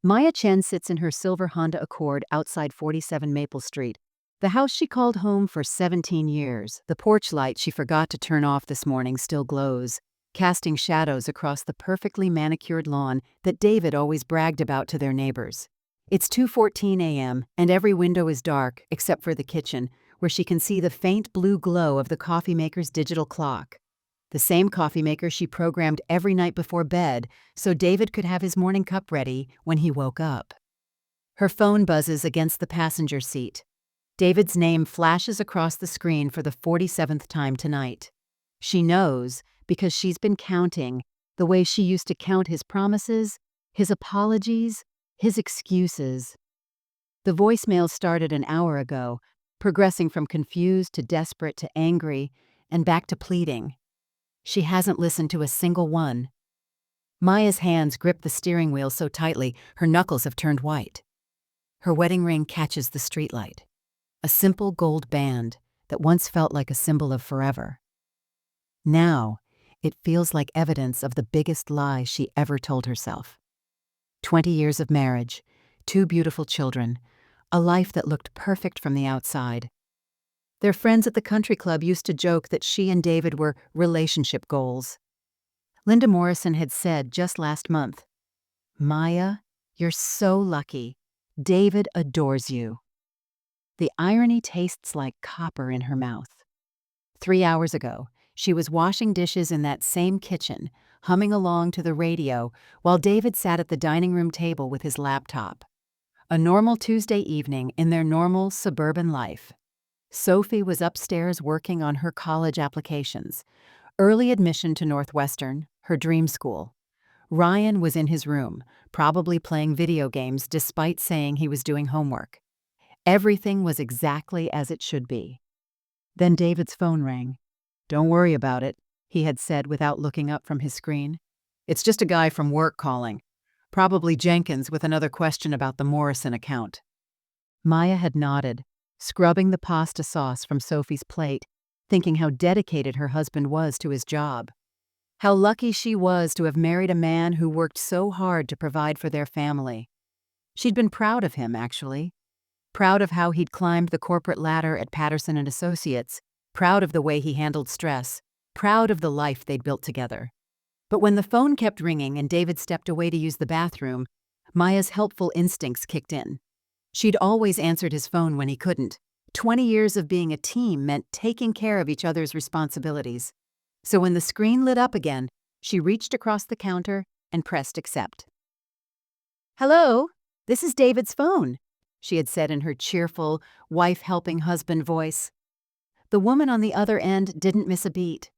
Maya Chen sits in her silver Honda Accord outside 47 Maple Street, the house she called home for 17 years. The porch light she forgot to turn off this morning still glows, casting shadows across the perfectly manicured lawn that David always bragged about to their neighbors. It's 2:14 a.m., and every window is dark except for the kitchen, where she can see the faint blue glow of the coffee maker's digital clock. The same coffee maker she programmed every night before bed so David could have his morning cup ready when he woke up. Her phone buzzes against the passenger seat. David's name flashes across the screen for the 47th time tonight. She knows because she's been counting the way she used to count his promises, his apologies, his excuses. The voicemail started an hour ago, progressing from confused to desperate to angry and back to pleading. She hasn't listened to a single one. Maya's hands grip the steering wheel so tightly her knuckles have turned white. Her wedding ring catches the streetlight, a simple gold band that once felt like a symbol of forever. Now, it feels like evidence of the biggest lie she ever told herself. 20 years of marriage, 2 beautiful children, a life that looked perfect from the outside. Their friends at the country club used to joke that she and David were relationship goals. Linda Morrison had said just last month, "Maya, you're so lucky. David adores you." The irony tastes like copper in her mouth. 3 hours ago, she was washing dishes in that same kitchen, humming along to the radio while David sat at the dining room table with his laptop. A normal Tuesday evening in their normal suburban life. Sophie was upstairs working on her college applications. Early admission to Northwestern, her dream school. Ryan was in his room, probably playing video games despite saying he was doing homework. Everything was exactly as it should be. Then David's phone rang. "Don't worry about it," he had said without looking up from his screen. "It's just a guy from work calling. Probably Jenkins with another question about the Morrison account." Maya had nodded, scrubbing the pasta sauce from Sophie's plate, thinking how dedicated her husband was to his job. How lucky she was to have married a man who worked so hard to provide for their family. She'd been proud of him, actually. Proud of how he'd climbed the corporate ladder at Patterson and Associates, proud of the way he handled stress, proud of the life they'd built together. But when the phone kept ringing and David stepped away to use the bathroom, Maya's helpful instincts kicked in. She'd always answered his phone when he couldn't. 20 years of being a team meant taking care of each other's responsibilities. So when the screen lit up again, she reached across the counter and pressed accept. "Hello, this is David's phone," she had said in her cheerful, wife-helping husband voice. The woman on the other end didn't miss a beat.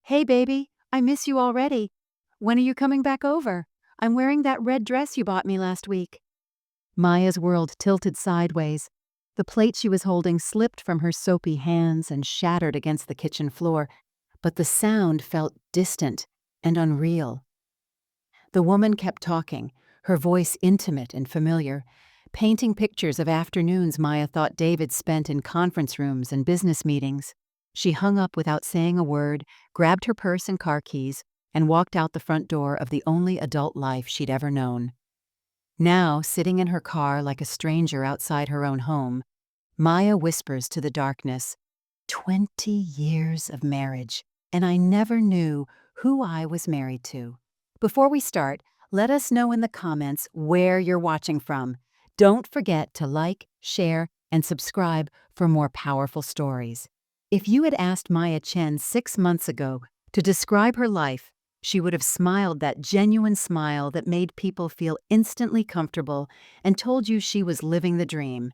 "Hey, baby, I miss you already. When are you coming back over? I'm wearing that red dress you bought me last week." Maya's world tilted sideways. The plate she was holding slipped from her soapy hands and shattered against the kitchen floor, but the sound felt distant and unreal. The woman kept talking, her voice intimate and familiar, painting pictures of afternoons Maya thought David spent in conference rooms and business meetings. She hung up without saying a word, grabbed her purse and car keys, and walked out the front door of the only adult life she'd ever known. Now, sitting in her car like a stranger outside her own home, Maya whispers to the darkness, 20 years of marriage, and I never knew who I was married to. Before we start, let us know in the comments where you're watching from. Don't forget to like, share, and subscribe for more powerful stories. If you had asked Maya Chen 6 months ago to describe her life, she would have smiled that genuine smile that made people feel instantly comfortable and told you she was living the dream.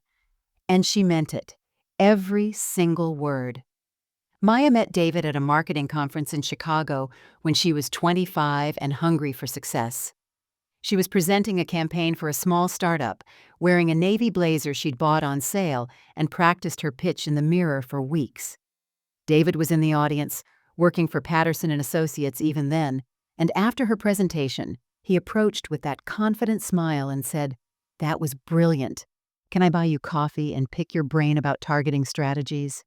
And she meant it. Every single word. Maya met David at a marketing conference in Chicago when she was 25 and hungry for success. She was presenting a campaign for a small startup, wearing a navy blazer she'd bought on sale and practiced her pitch in the mirror for weeks. David was in the audience, working for Patterson and Associates even then, and after her presentation, he approached with that confident smile and said, "That was brilliant. Can I buy you coffee and pick your brain about targeting strategies?"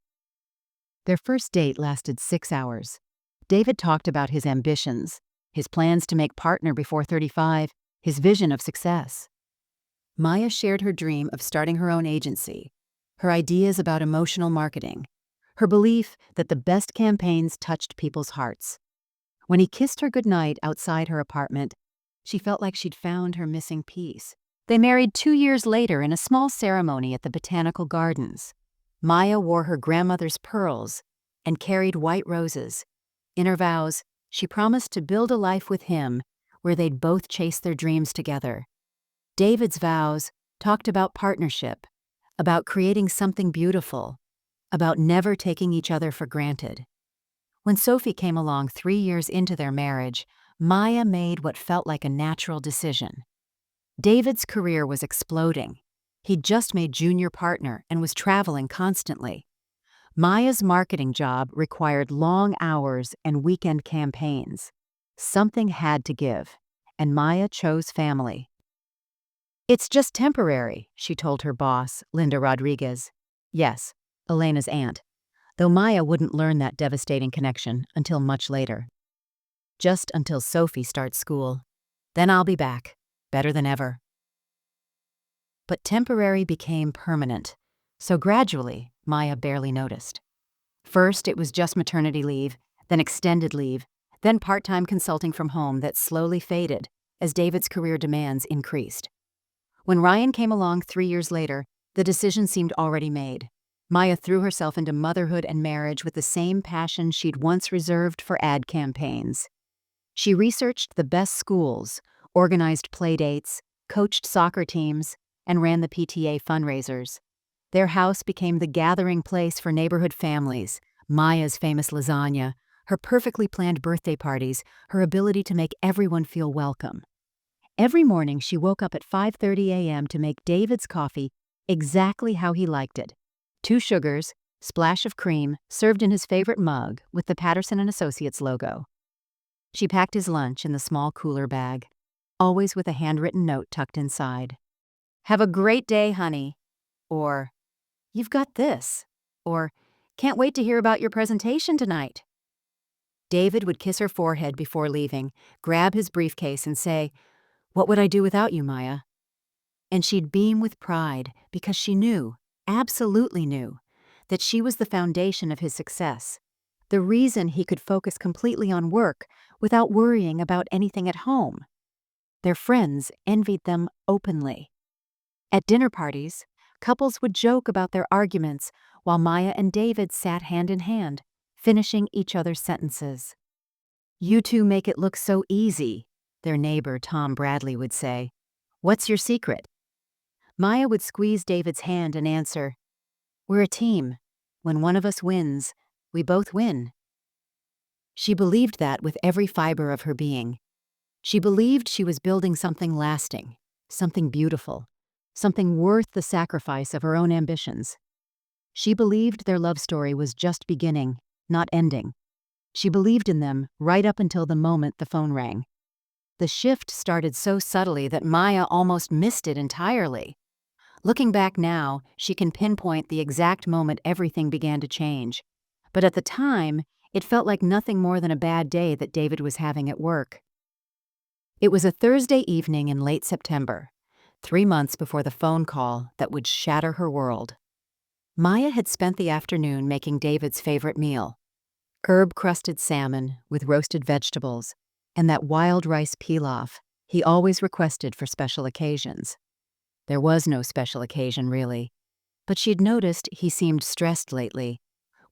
Their first date lasted 6 hours. David talked about his ambitions, his plans to make partner before 35, his vision of success. Maya shared her dream of starting her own agency, her ideas about emotional marketing, her belief that the best campaigns touched people's hearts. When he kissed her goodnight outside her apartment, she felt like she'd found her missing piece. They married 2 years later in a small ceremony at the Botanical Gardens. Maya wore her grandmother's pearls and carried white roses. In her vows, she promised to build a life with him where they'd both chase their dreams together. David's vows talked about partnership, about creating something beautiful, about never taking each other for granted. When Sophie came along 3 years into their marriage, Maya made what felt like a natural decision. David's career was exploding. He'd just made junior partner and was traveling constantly. Maya's marketing job required long hours and weekend campaigns. Something had to give, and Maya chose family. "It's just temporary," she told her boss, Linda Rodriguez. Yes, Elena's aunt, though Maya wouldn't learn that devastating connection until much later. "Just until Sophie starts school. Then I'll be back, better than ever." But temporary became permanent, so gradually, Maya barely noticed. First, it was just maternity leave, then extended leave, then part-time consulting from home that slowly faded as David's career demands increased. When Ryan came along 3 years later, the decision seemed already made. Maya threw herself into motherhood and marriage with the same passion she'd once reserved for ad campaigns. She researched the best schools, organized playdates, coached soccer teams, and ran the PTA fundraisers. Their house became the gathering place for neighborhood families, Maya's famous lasagna, her perfectly planned birthday parties, her ability to make everyone feel welcome. Every morning she woke up at 5:30 a.m. to make David's coffee exactly how he liked it. 2 sugars, splash of cream, served in his favorite mug with the Patterson & Associates logo. She packed his lunch in the small cooler bag, always with a handwritten note tucked inside. "Have a great day, honey." Or, "You've got this." Or, "Can't wait to hear about your presentation tonight." David would kiss her forehead before leaving, grab his briefcase and say, "What would I do without you, Maya?" And she'd beam with pride because she knew, absolutely knew, that she was the foundation of his success, the reason he could focus completely on work without worrying about anything at home. Their friends envied them openly. At dinner parties, couples would joke about their arguments while Maya and David sat hand in hand, finishing each other's sentences. "You two make it look so easy," their neighbor Tom Bradley would say. "What's your secret?" Maya would squeeze David's hand and answer, "We're a team. When one of us wins, we both win." She believed that with every fiber of her being. She believed she was building something lasting, something beautiful, something worth the sacrifice of her own ambitions. She believed their love story was just beginning, not ending. She believed in them right up until the moment the phone rang. The shift started so subtly that Maya almost missed it entirely. Looking back now, she can pinpoint the exact moment everything began to change. But at the time, it felt like nothing more than a bad day that David was having at work. It was a Thursday evening in late September, 3 months before the phone call that would shatter her world. Maya had spent the afternoon making David's favorite meal, herb-crusted salmon with roasted vegetables, and that wild rice pilaf he always requested for special occasions. There was no special occasion, really, but she'd noticed he seemed stressed lately,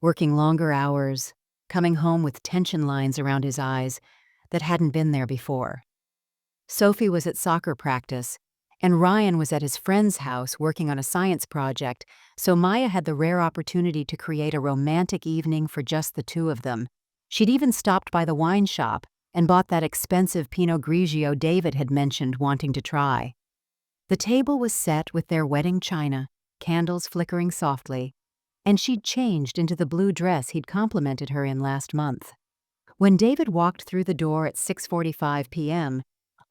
working longer hours, coming home with tension lines around his eyes that hadn't been there before. Sophie was at soccer practice, and Ryan was at his friend's house working on a science project, so Maya had the rare opportunity to create a romantic evening for just the two of them. She'd even stopped by the wine shop and bought that expensive Pinot Grigio David had mentioned wanting to try. The table was set with their wedding china, candles flickering softly, and she'd changed into the blue dress he'd complimented her in last month. When David walked through the door at 6:45 p.m.,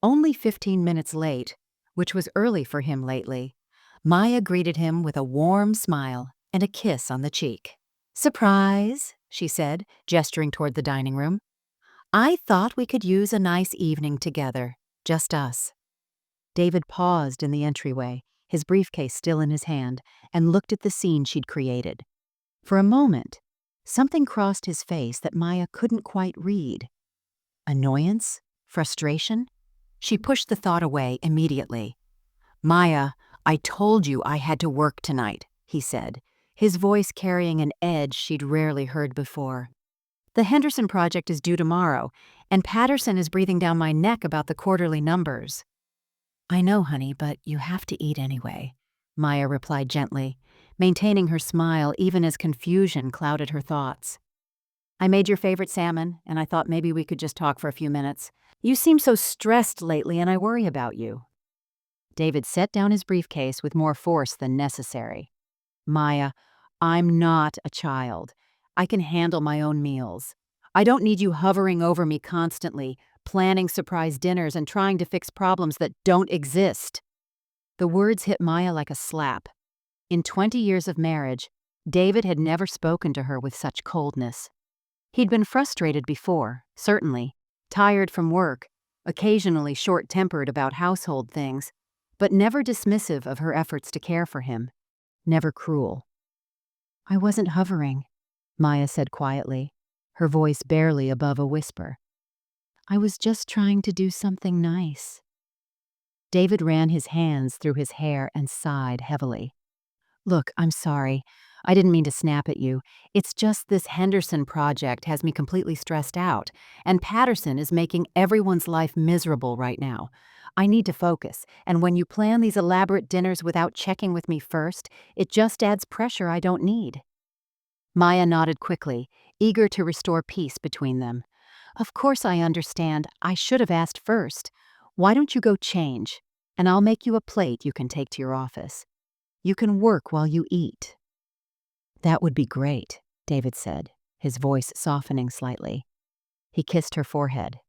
only 15 minutes late, which was early for him lately, Maya greeted him with a warm smile and a kiss on the cheek. "Surprise," she said, gesturing toward the dining room. "I thought we could use a nice evening together, just us." David paused in the entryway, his briefcase still in his hand, and looked at the scene she'd created. For a moment, something crossed his face that Maya couldn't quite read. Annoyance? Frustration? She pushed the thought away immediately. "Maya, I told you I had to work tonight," he said, his voice carrying an edge she'd rarely heard before. "The Henderson project is due tomorrow, and Patterson is breathing down my neck about the quarterly numbers." "I know, honey, but you have to eat anyway," Maya replied gently, maintaining her smile even as confusion clouded her thoughts. "I made your favorite salmon, and I thought maybe we could just talk for a few minutes. You seem so stressed lately, and I worry about you." David set down his briefcase with more force than necessary. "Maya, I'm not a child. I can handle my own meals. I don't need you hovering over me constantly, planning surprise dinners and trying to fix problems that don't exist." The words hit Maya like a slap. In 20 years of marriage, David had never spoken to her with such coldness. He'd been frustrated before, certainly, tired from work, occasionally short-tempered about household things, but never dismissive of her efforts to care for him, never cruel. "I wasn't hovering," Maya said quietly, her voice barely above a whisper. "I was just trying to do something nice." David ran his hands through his hair and sighed heavily. "Look, I'm sorry. I didn't mean to snap at you. It's just this Henderson project has me completely stressed out, and Patterson is making everyone's life miserable right now. I need to focus, and when you plan these elaborate dinners without checking with me first, it just adds pressure I don't need." Maya nodded quickly, eager to restore peace between them. "Of course I understand. I should have asked first. Why don't you go change, and I'll make you a plate you can take to your office. You can work while you eat." "That would be great," David said, his voice softening slightly. He kissed her forehead.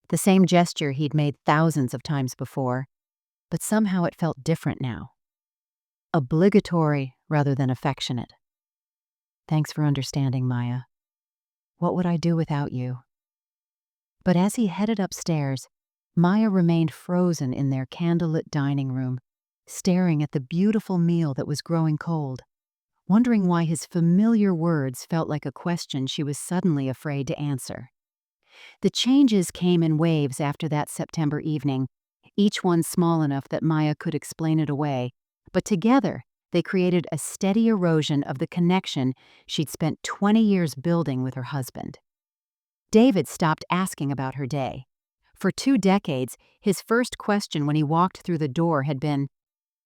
The same gesture he'd made thousands of times before, but somehow it felt different now. Obligatory rather than affectionate. "Thanks for understanding, Maya. What would I do without you?" But as he headed upstairs, Maya remained frozen in their candlelit dining room, staring at the beautiful meal that was growing cold, wondering why his familiar words felt like a question she was suddenly afraid to answer. The changes came in waves after that September evening, each one small enough that Maya could explain it away, but together they created a steady erosion of the connection she'd spent 20 years building with her husband. David stopped asking about her day. For 2 decades, his first question when he walked through the door had been,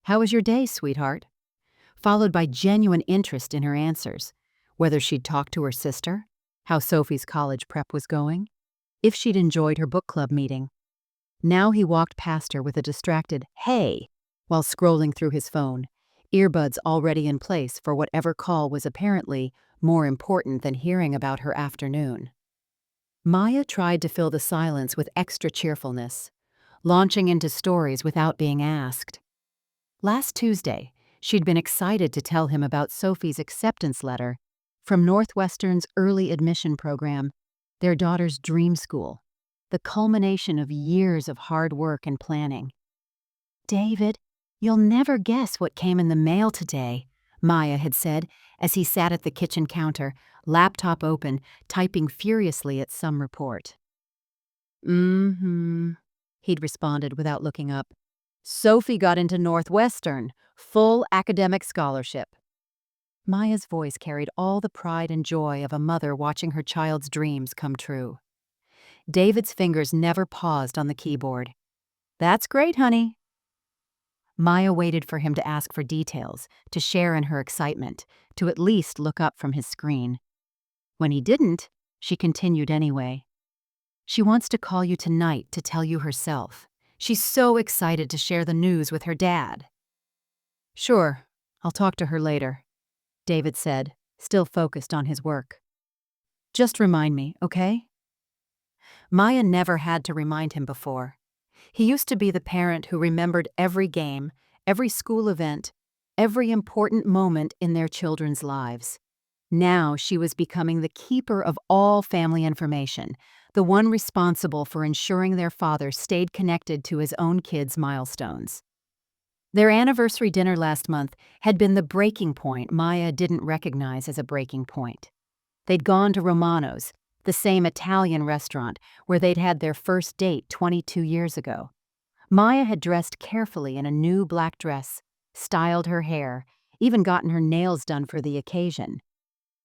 "How was your day, sweetheart?" Followed by genuine interest in her answers, whether she'd talked to her sister, how Sophie's college prep was going, if she'd enjoyed her book club meeting. Now he walked past her with a distracted "hey" while scrolling through his phone, earbuds already in place for whatever call was apparently more important than hearing about her afternoon. Maya tried to fill the silence with extra cheerfulness, launching into stories without being asked. Last Tuesday, she'd been excited to tell him about Sophie's acceptance letter from Northwestern's early admission program, their daughter's dream school, the culmination of years of hard work and planning. "David, you'll never guess what came in the mail today," Maya had said as he sat at the kitchen counter, laptop open, typing furiously at some report. "Mm-hmm," he'd responded without looking up. "Sophie got into Northwestern, full academic scholarship." Maya's voice carried all the pride and joy of a mother watching her child's dreams come true. David's fingers never paused on the keyboard. "That's great, honey." Maya waited for him to ask for details, to share in her excitement, to at least look up from his screen. When he didn't, she continued anyway. "She wants to call you tonight to tell you herself. She's so excited to share the news with her dad." "Sure, I'll talk to her later," David said, still focused on his work. "Just remind me, okay?" Maya never had to remind him before. He used to be the parent who remembered every game, every school event, every important moment in their children's lives. Now she was becoming the keeper of all family information, the one responsible for ensuring their father stayed connected to his own kids' milestones. Their anniversary dinner last month had been the breaking point Maya didn't recognize as a breaking point. They'd gone to Romano's, the same Italian restaurant where they'd had their first date 22 years ago. Maya had dressed carefully in a new black dress, styled her hair, even gotten her nails done for the occasion.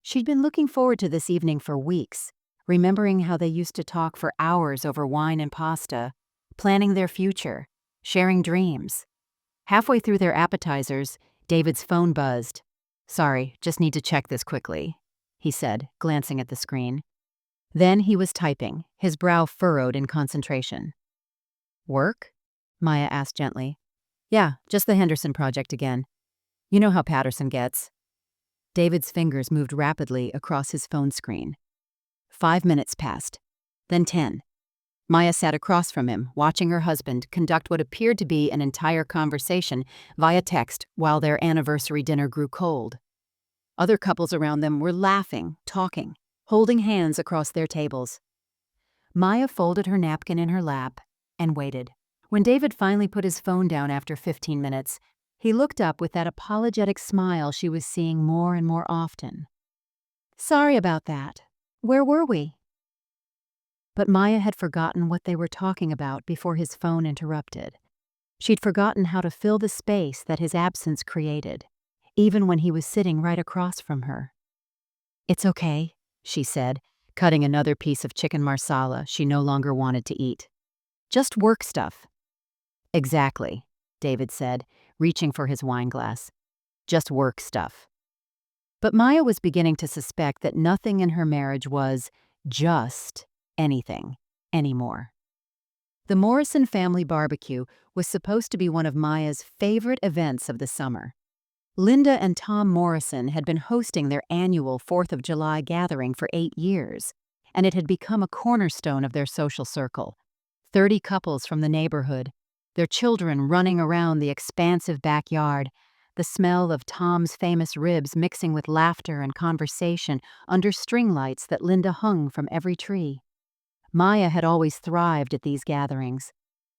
She'd been looking forward to this evening for weeks, remembering how they used to talk for hours over wine and pasta, planning their future, sharing dreams. Halfway through their appetizers, David's phone buzzed. "Sorry, just need to check this quickly," he said, glancing at the screen. Then he was typing, his brow furrowed in concentration. "Work?" Maya asked gently. "Yeah, just the Henderson project again. You know how Patterson gets." David's fingers moved rapidly across his phone screen. 5 minutes passed, then 10. Maya sat across from him, watching her husband conduct what appeared to be an entire conversation via text while their anniversary dinner grew cold. Other couples around them were laughing, talking, holding hands across their tables. Maya folded her napkin in her lap and waited. When David finally put his phone down after 15 minutes, he looked up with that apologetic smile she was seeing more and more often. "Sorry about that. Where were we?" But Maya had forgotten what they were talking about before his phone interrupted. She'd forgotten how to fill the space that his absence created, even when he was sitting right across from her. "It's okay," she said, cutting another piece of chicken marsala she no longer wanted to eat. "Just work stuff." "Exactly," David said, reaching for his wine glass. "Just work stuff." But Maya was beginning to suspect that nothing in her marriage was just anything anymore. The Morrison family barbecue was supposed to be one of Maya's favorite events of the summer. Linda and Tom Morrison had been hosting their annual 4th of July gathering for 8 years, and it had become a cornerstone of their social circle. 30 couples from the neighborhood, their children running around the expansive backyard, the smell of Tom's famous ribs mixing with laughter and conversation under string lights that Linda hung from every tree. Maya had always thrived at these gatherings.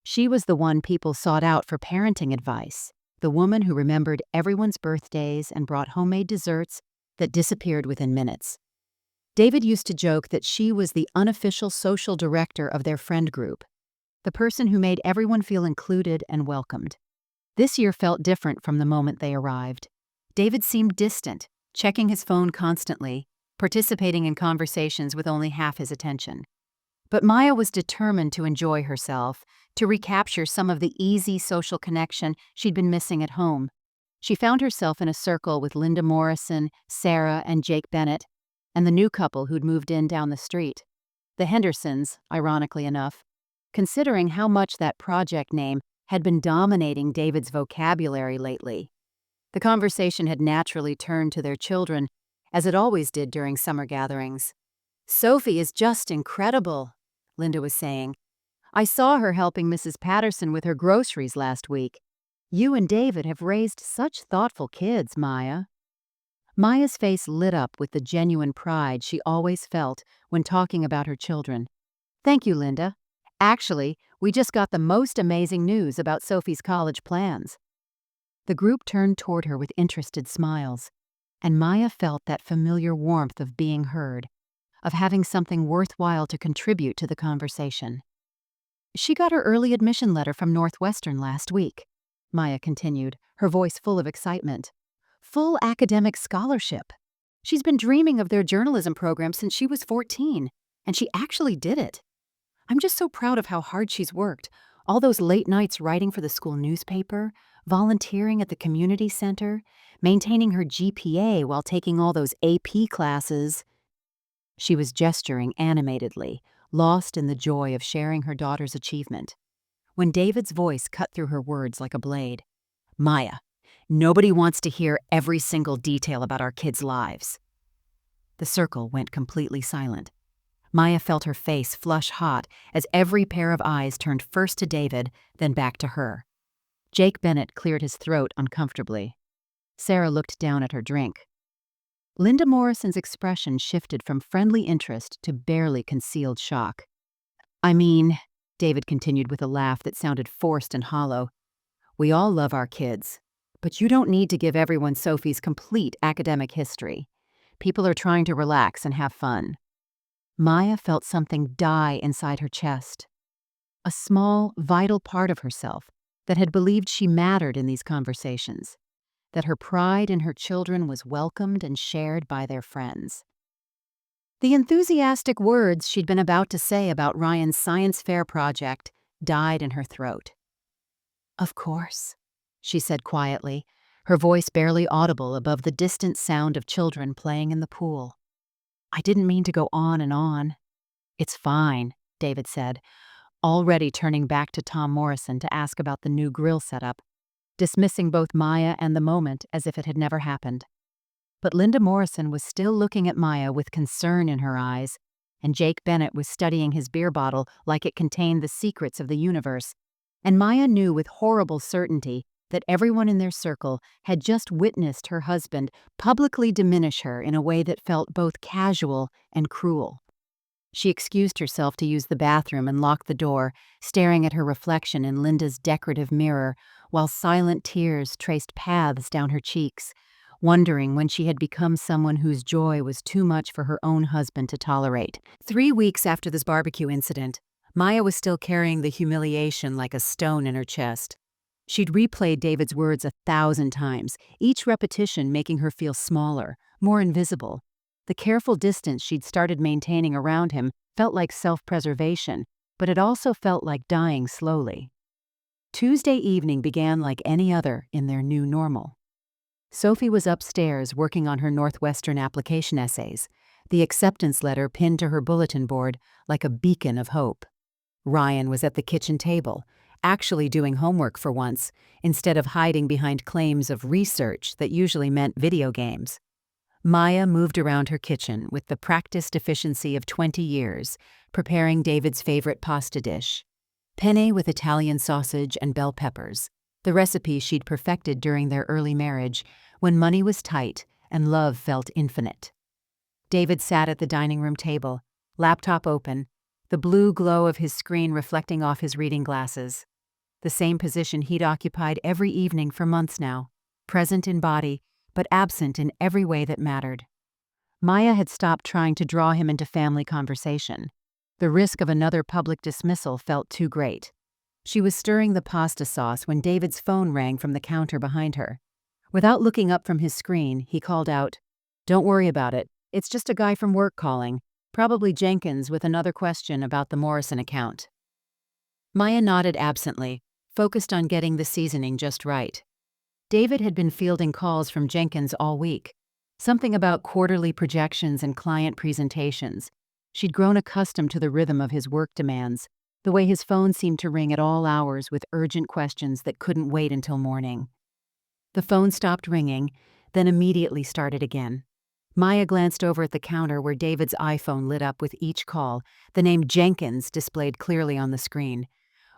She was the one people sought out for parenting advice, the woman who remembered everyone's birthdays and brought homemade desserts that disappeared within minutes. David used to joke that she was the unofficial social director of their friend group, the person who made everyone feel included and welcomed. This year felt different from the moment they arrived. David seemed distant, checking his phone constantly, participating in conversations with only half his attention. But Maya was determined to enjoy herself, to recapture some of the easy social connection she'd been missing at home. She found herself in a circle with Linda Morrison, Sarah, and Jake Bennett, and the new couple who'd moved in down the street. The Hendersons, ironically enough, considering how much that project name had been dominating David's vocabulary lately. The conversation had naturally turned to their children, as it always did during summer gatherings. "Sophie is just incredible," Linda was saying. "I saw her helping Mrs. Patterson with her groceries last week. You and David have raised such thoughtful kids, Maya." Maya's face lit up with the genuine pride she always felt when talking about her children. "Thank you, Linda. Actually, we just got the most amazing news about Sophie's college plans." The group turned toward her with interested smiles, and Maya felt that familiar warmth of being heard, of having something worthwhile to contribute to the conversation. "She got her early admission letter from Northwestern last week," Maya continued, her voice full of excitement. "Full academic scholarship. She's been dreaming of their journalism program since she was 14, and she actually did it. I'm just so proud of how hard she's worked. All those late nights writing for the school newspaper, volunteering at the community center, maintaining her GPA while taking all those AP classes." She was gesturing animatedly, lost in the joy of sharing her daughter's achievement, when David's voice cut through her words like a blade. "Maya, nobody wants to hear every single detail about our kids' lives." The circle went completely silent. Maya felt her face flush hot as every pair of eyes turned first to David, then back to her. Jake Bennett cleared his throat uncomfortably. Sarah looked down at her drink. Linda Morrison's expression shifted from friendly interest to barely concealed shock. I mean, David continued with a laugh that sounded forced and hollow, we all love our kids, but you don't need to give everyone Sophie's complete academic history. People are trying to relax and have fun. Maya felt something die inside her chest. A small, vital part of herself that had believed she mattered in these conversations, that her pride in her children was welcomed and shared by their friends. The enthusiastic words she'd been about to say about Ryan's science fair project died in her throat. Of course, she said quietly, her voice barely audible above the distant sound of children playing in the pool. I didn't mean to go on and on. It's fine, David said, already turning back to Tom Morrison to ask about the new grill setup, dismissing both Maya and the moment as if it had never happened. But Linda Morrison was still looking at Maya with concern in her eyes, and Jake Bennett was studying his beer bottle like it contained the secrets of the universe, and Maya knew with horrible certainty that everyone in their circle had just witnessed her husband publicly diminish her in a way that felt both casual and cruel. She excused herself to use the bathroom and locked the door, staring at her reflection in Linda's decorative mirror, while silent tears traced paths down her cheeks, wondering when she had become someone whose joy was too much for her own husband to tolerate. 3 weeks after this barbecue incident, Maya was still carrying the humiliation like a stone in her chest. She'd replayed David's words 1,000 times, each repetition making her feel smaller, more invisible. The careful distance she'd started maintaining around him felt like self-preservation, but it also felt like dying slowly. Tuesday evening began like any other in their new normal. Sophie was upstairs working on her Northwestern application essays, the acceptance letter pinned to her bulletin board like a beacon of hope. Ryan was at the kitchen table, actually doing homework for once, instead of hiding behind claims of research that usually meant video games. Maya moved around her kitchen with the practiced efficiency of 20 years, preparing David's favorite pasta dish, penne with Italian sausage and bell peppers, the recipe she'd perfected during their early marriage when money was tight and love felt infinite. David sat at the dining room table, laptop open, the blue glow of his screen reflecting off his reading glasses. The same position he'd occupied every evening for months now, present in body, but absent in every way that mattered. Maya had stopped trying to draw him into family conversation. The risk of another public dismissal felt too great. She was stirring the pasta sauce when David's phone rang from the counter behind her. Without looking up from his screen, he called out, "Don't worry about it. It's just a guy from work calling. Probably Jenkins with another question about the Morrison account." Maya nodded absently, focused on getting the seasoning just right. David had been fielding calls from Jenkins all week. Something about quarterly projections and client presentations. She'd grown accustomed to the rhythm of his work demands, the way his phone seemed to ring at all hours with urgent questions that couldn't wait until morning. The phone stopped ringing, then immediately started again. Maya glanced over at the counter where David's iPhone lit up with each call, the name Jenkins displayed clearly on the screen.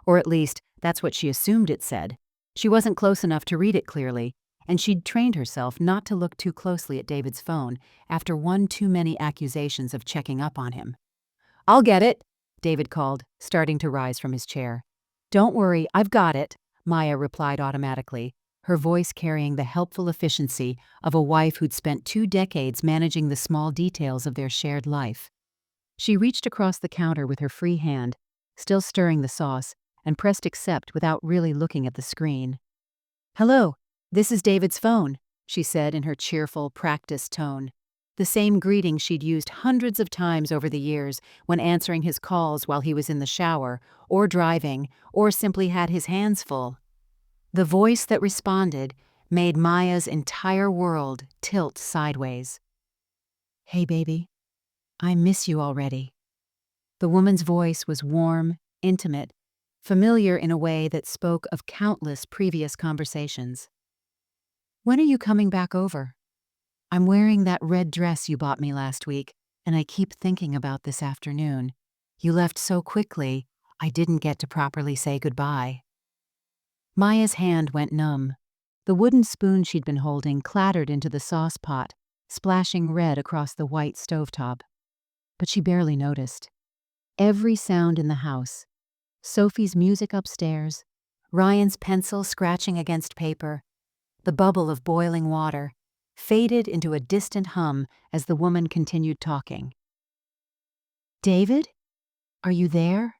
Or at least, that's what she assumed it said. She wasn't close enough to read it clearly, and she'd trained herself not to look too closely at David's phone after one too many accusations of checking up on him. "I'll get it," David called, starting to rise from his chair. "Don't worry, I've got it," Maya replied automatically, her voice carrying the helpful efficiency of a wife who'd spent 2 decades managing the small details of their shared life. She reached across the counter with her free hand, still stirring the sauce, and pressed accept without really looking at the screen. "Hello, this is David's phone," she said in her cheerful, practiced tone. The same greeting she'd used hundreds of times over the years when answering his calls while he was in the shower, or driving, or simply had his hands full. The voice that responded made Maya's entire world tilt sideways. "Hey, baby. I miss you already." The woman's voice was warm, intimate, familiar in a way that spoke of countless previous conversations. "When are you coming back over? I'm wearing that red dress you bought me last week, and I keep thinking about this afternoon. You left so quickly, I didn't get to properly say goodbye." Maya's hand went numb. The wooden spoon she'd been holding clattered into the sauce pot, splashing red across the white stovetop. But she barely noticed. Every sound in the house, Sophie's music upstairs, Ryan's pencil scratching against paper, the bubble of boiling water, faded into a distant hum as the woman continued talking. "David? Are you there?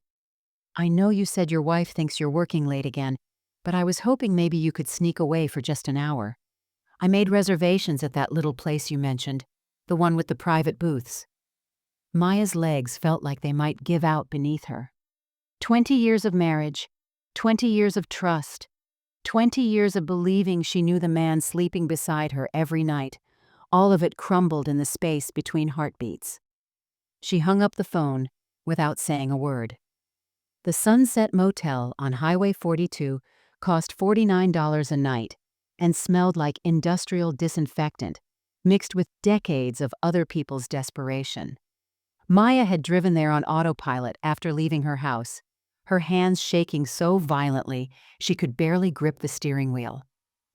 I know you said your wife thinks you're working late again, but I was hoping maybe you could sneak away for just an hour. I made reservations at that little place you mentioned, the one with the private booths." Maya's legs felt like they might give out beneath her. 20 years of marriage, 20 years of trust, 20 years of believing she knew the man sleeping beside her every night, all of it crumbled in the space between heartbeats. She hung up the phone without saying a word. The Sunset Motel on Highway 42 cost $49 a night and smelled like industrial disinfectant, mixed with decades of other people's desperation. Maya had driven there on autopilot after leaving her house, her hands shaking so violently she could barely grip the steering wheel.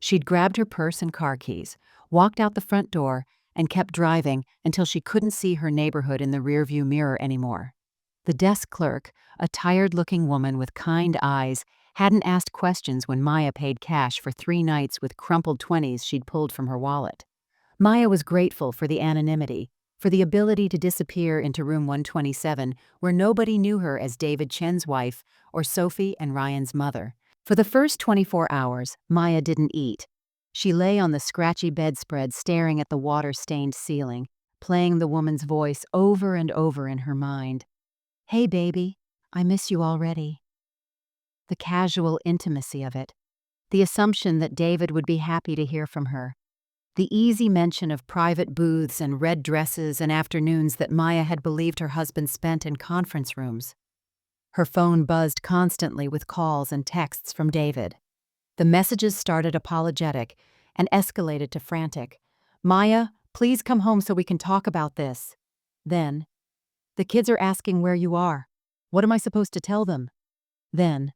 She'd grabbed her purse and car keys, walked out the front door, and kept driving until she couldn't see her neighborhood in the rearview mirror anymore. The desk clerk, a tired-looking woman with kind eyes, hadn't asked questions when Maya paid cash for 3 nights with crumpled 20s she'd pulled from her wallet. Maya was grateful for the anonymity, for the ability to disappear into room 127 where nobody knew her as David Chen's wife or Sophie and Ryan's mother. For the first 24 hours, Maya didn't eat. She lay on the scratchy bedspread staring at the water-stained ceiling, playing the woman's voice over and over in her mind. "Hey, baby, I miss you already." The casual intimacy of it, the assumption that David would be happy to hear from her, the easy mention of private booths and red dresses and afternoons that Maya had believed her husband spent in conference rooms. Her phone buzzed constantly with calls and texts from David. The messages started apologetic and escalated to frantic. "Maya, please come home so we can talk about this." Then, "The kids are asking where you are. What am I supposed to tell them?" Then,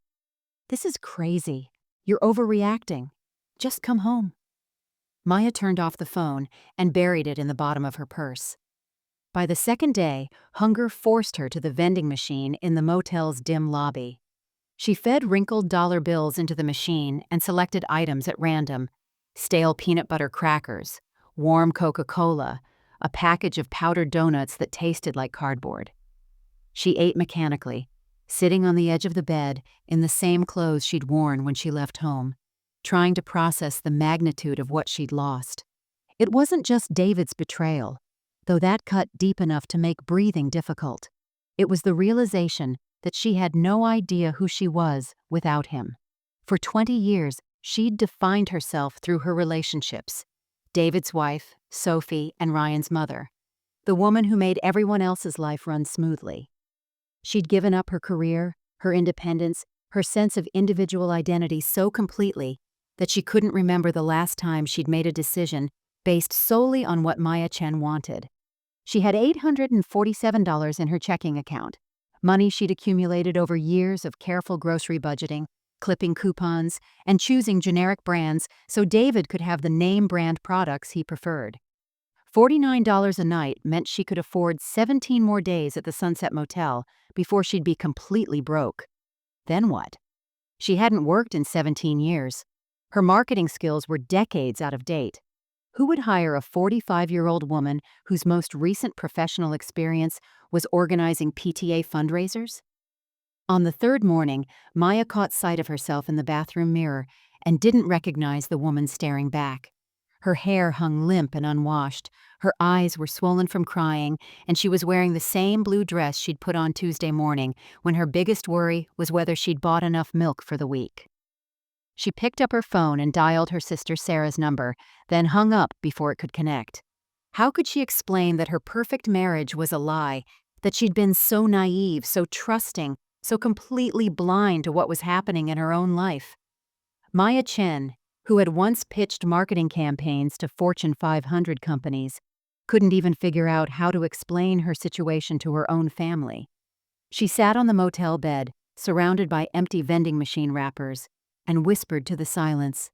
"This is crazy. You're overreacting. Just come home." Maya turned off the phone and buried it in the bottom of her purse. By the second day, hunger forced her to the vending machine in the motel's dim lobby. She fed wrinkled dollar bills into the machine and selected items at random: stale peanut butter crackers, warm Coca-Cola, a package of powdered donuts that tasted like cardboard. She ate mechanically, sitting on the edge of the bed in the same clothes she'd worn when she left home, trying to process the magnitude of what she'd lost. It wasn't just David's betrayal, though that cut deep enough to make breathing difficult. It was the realization that she had no idea who she was without him. For 20 years, she'd defined herself through her relationships: David's wife, Sophie, and Ryan's mother, the woman who made everyone else's life run smoothly. She'd given up her career, her independence, her sense of individual identity so completely that she couldn't remember the last time she'd made a decision based solely on what Maya Chen wanted. She had $847 in her checking account, money she'd accumulated over years of careful grocery budgeting, clipping coupons, and choosing generic brands so David could have the name brand products he preferred. $49 a night meant she could afford 17 more days at the Sunset Motel before she'd be completely broke. Then what? She hadn't worked in 17 years. Her marketing skills were decades out of date. Who would hire a 45-year-old woman whose most recent professional experience was organizing PTA fundraisers? On the third morning, Maya caught sight of herself in the bathroom mirror and didn't recognize the woman staring back. Her hair hung limp and unwashed, her eyes were swollen from crying, and she was wearing the same blue dress she'd put on Tuesday morning when her biggest worry was whether she'd bought enough milk for the week. She picked up her phone and dialed her sister Sarah's number, then hung up before it could connect. How could she explain that her perfect marriage was a lie, that she'd been so naive, so trusting, so completely blind to what was happening in her own life? Maya Chen, who had once pitched marketing campaigns to Fortune 500 companies, couldn't even figure out how to explain her situation to her own family. She sat on the motel bed, surrounded by empty vending machine wrappers, and whispered to the silence,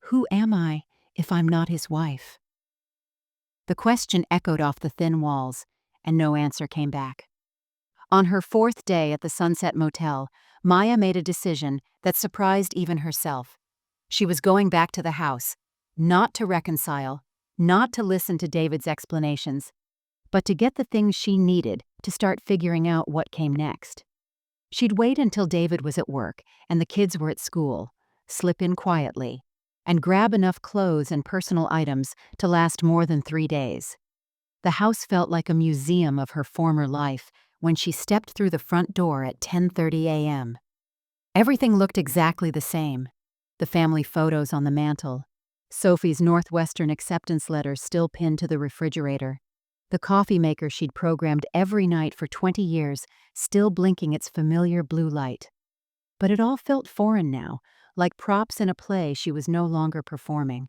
"Who am I if I'm not his wife?" The question echoed off the thin walls, and no answer came back. On her fourth day at the Sunset Motel, Maya made a decision that surprised even herself. She was going back to the house, not to reconcile, not to listen to David's explanations, but to get the things she needed to start figuring out what came next. She'd wait until David was at work and the kids were at school, slip in quietly, and grab enough clothes and personal items to last more than 3 days. The house felt like a museum of her former life when she stepped through the front door at 10:30 a.m. Everything looked exactly the same. The family photos on the mantel, Sophie's Northwestern acceptance letter still pinned to the refrigerator, the coffee maker she'd programmed every night for 20 years still blinking its familiar blue light. But it all felt foreign now, like props in a play she was no longer performing.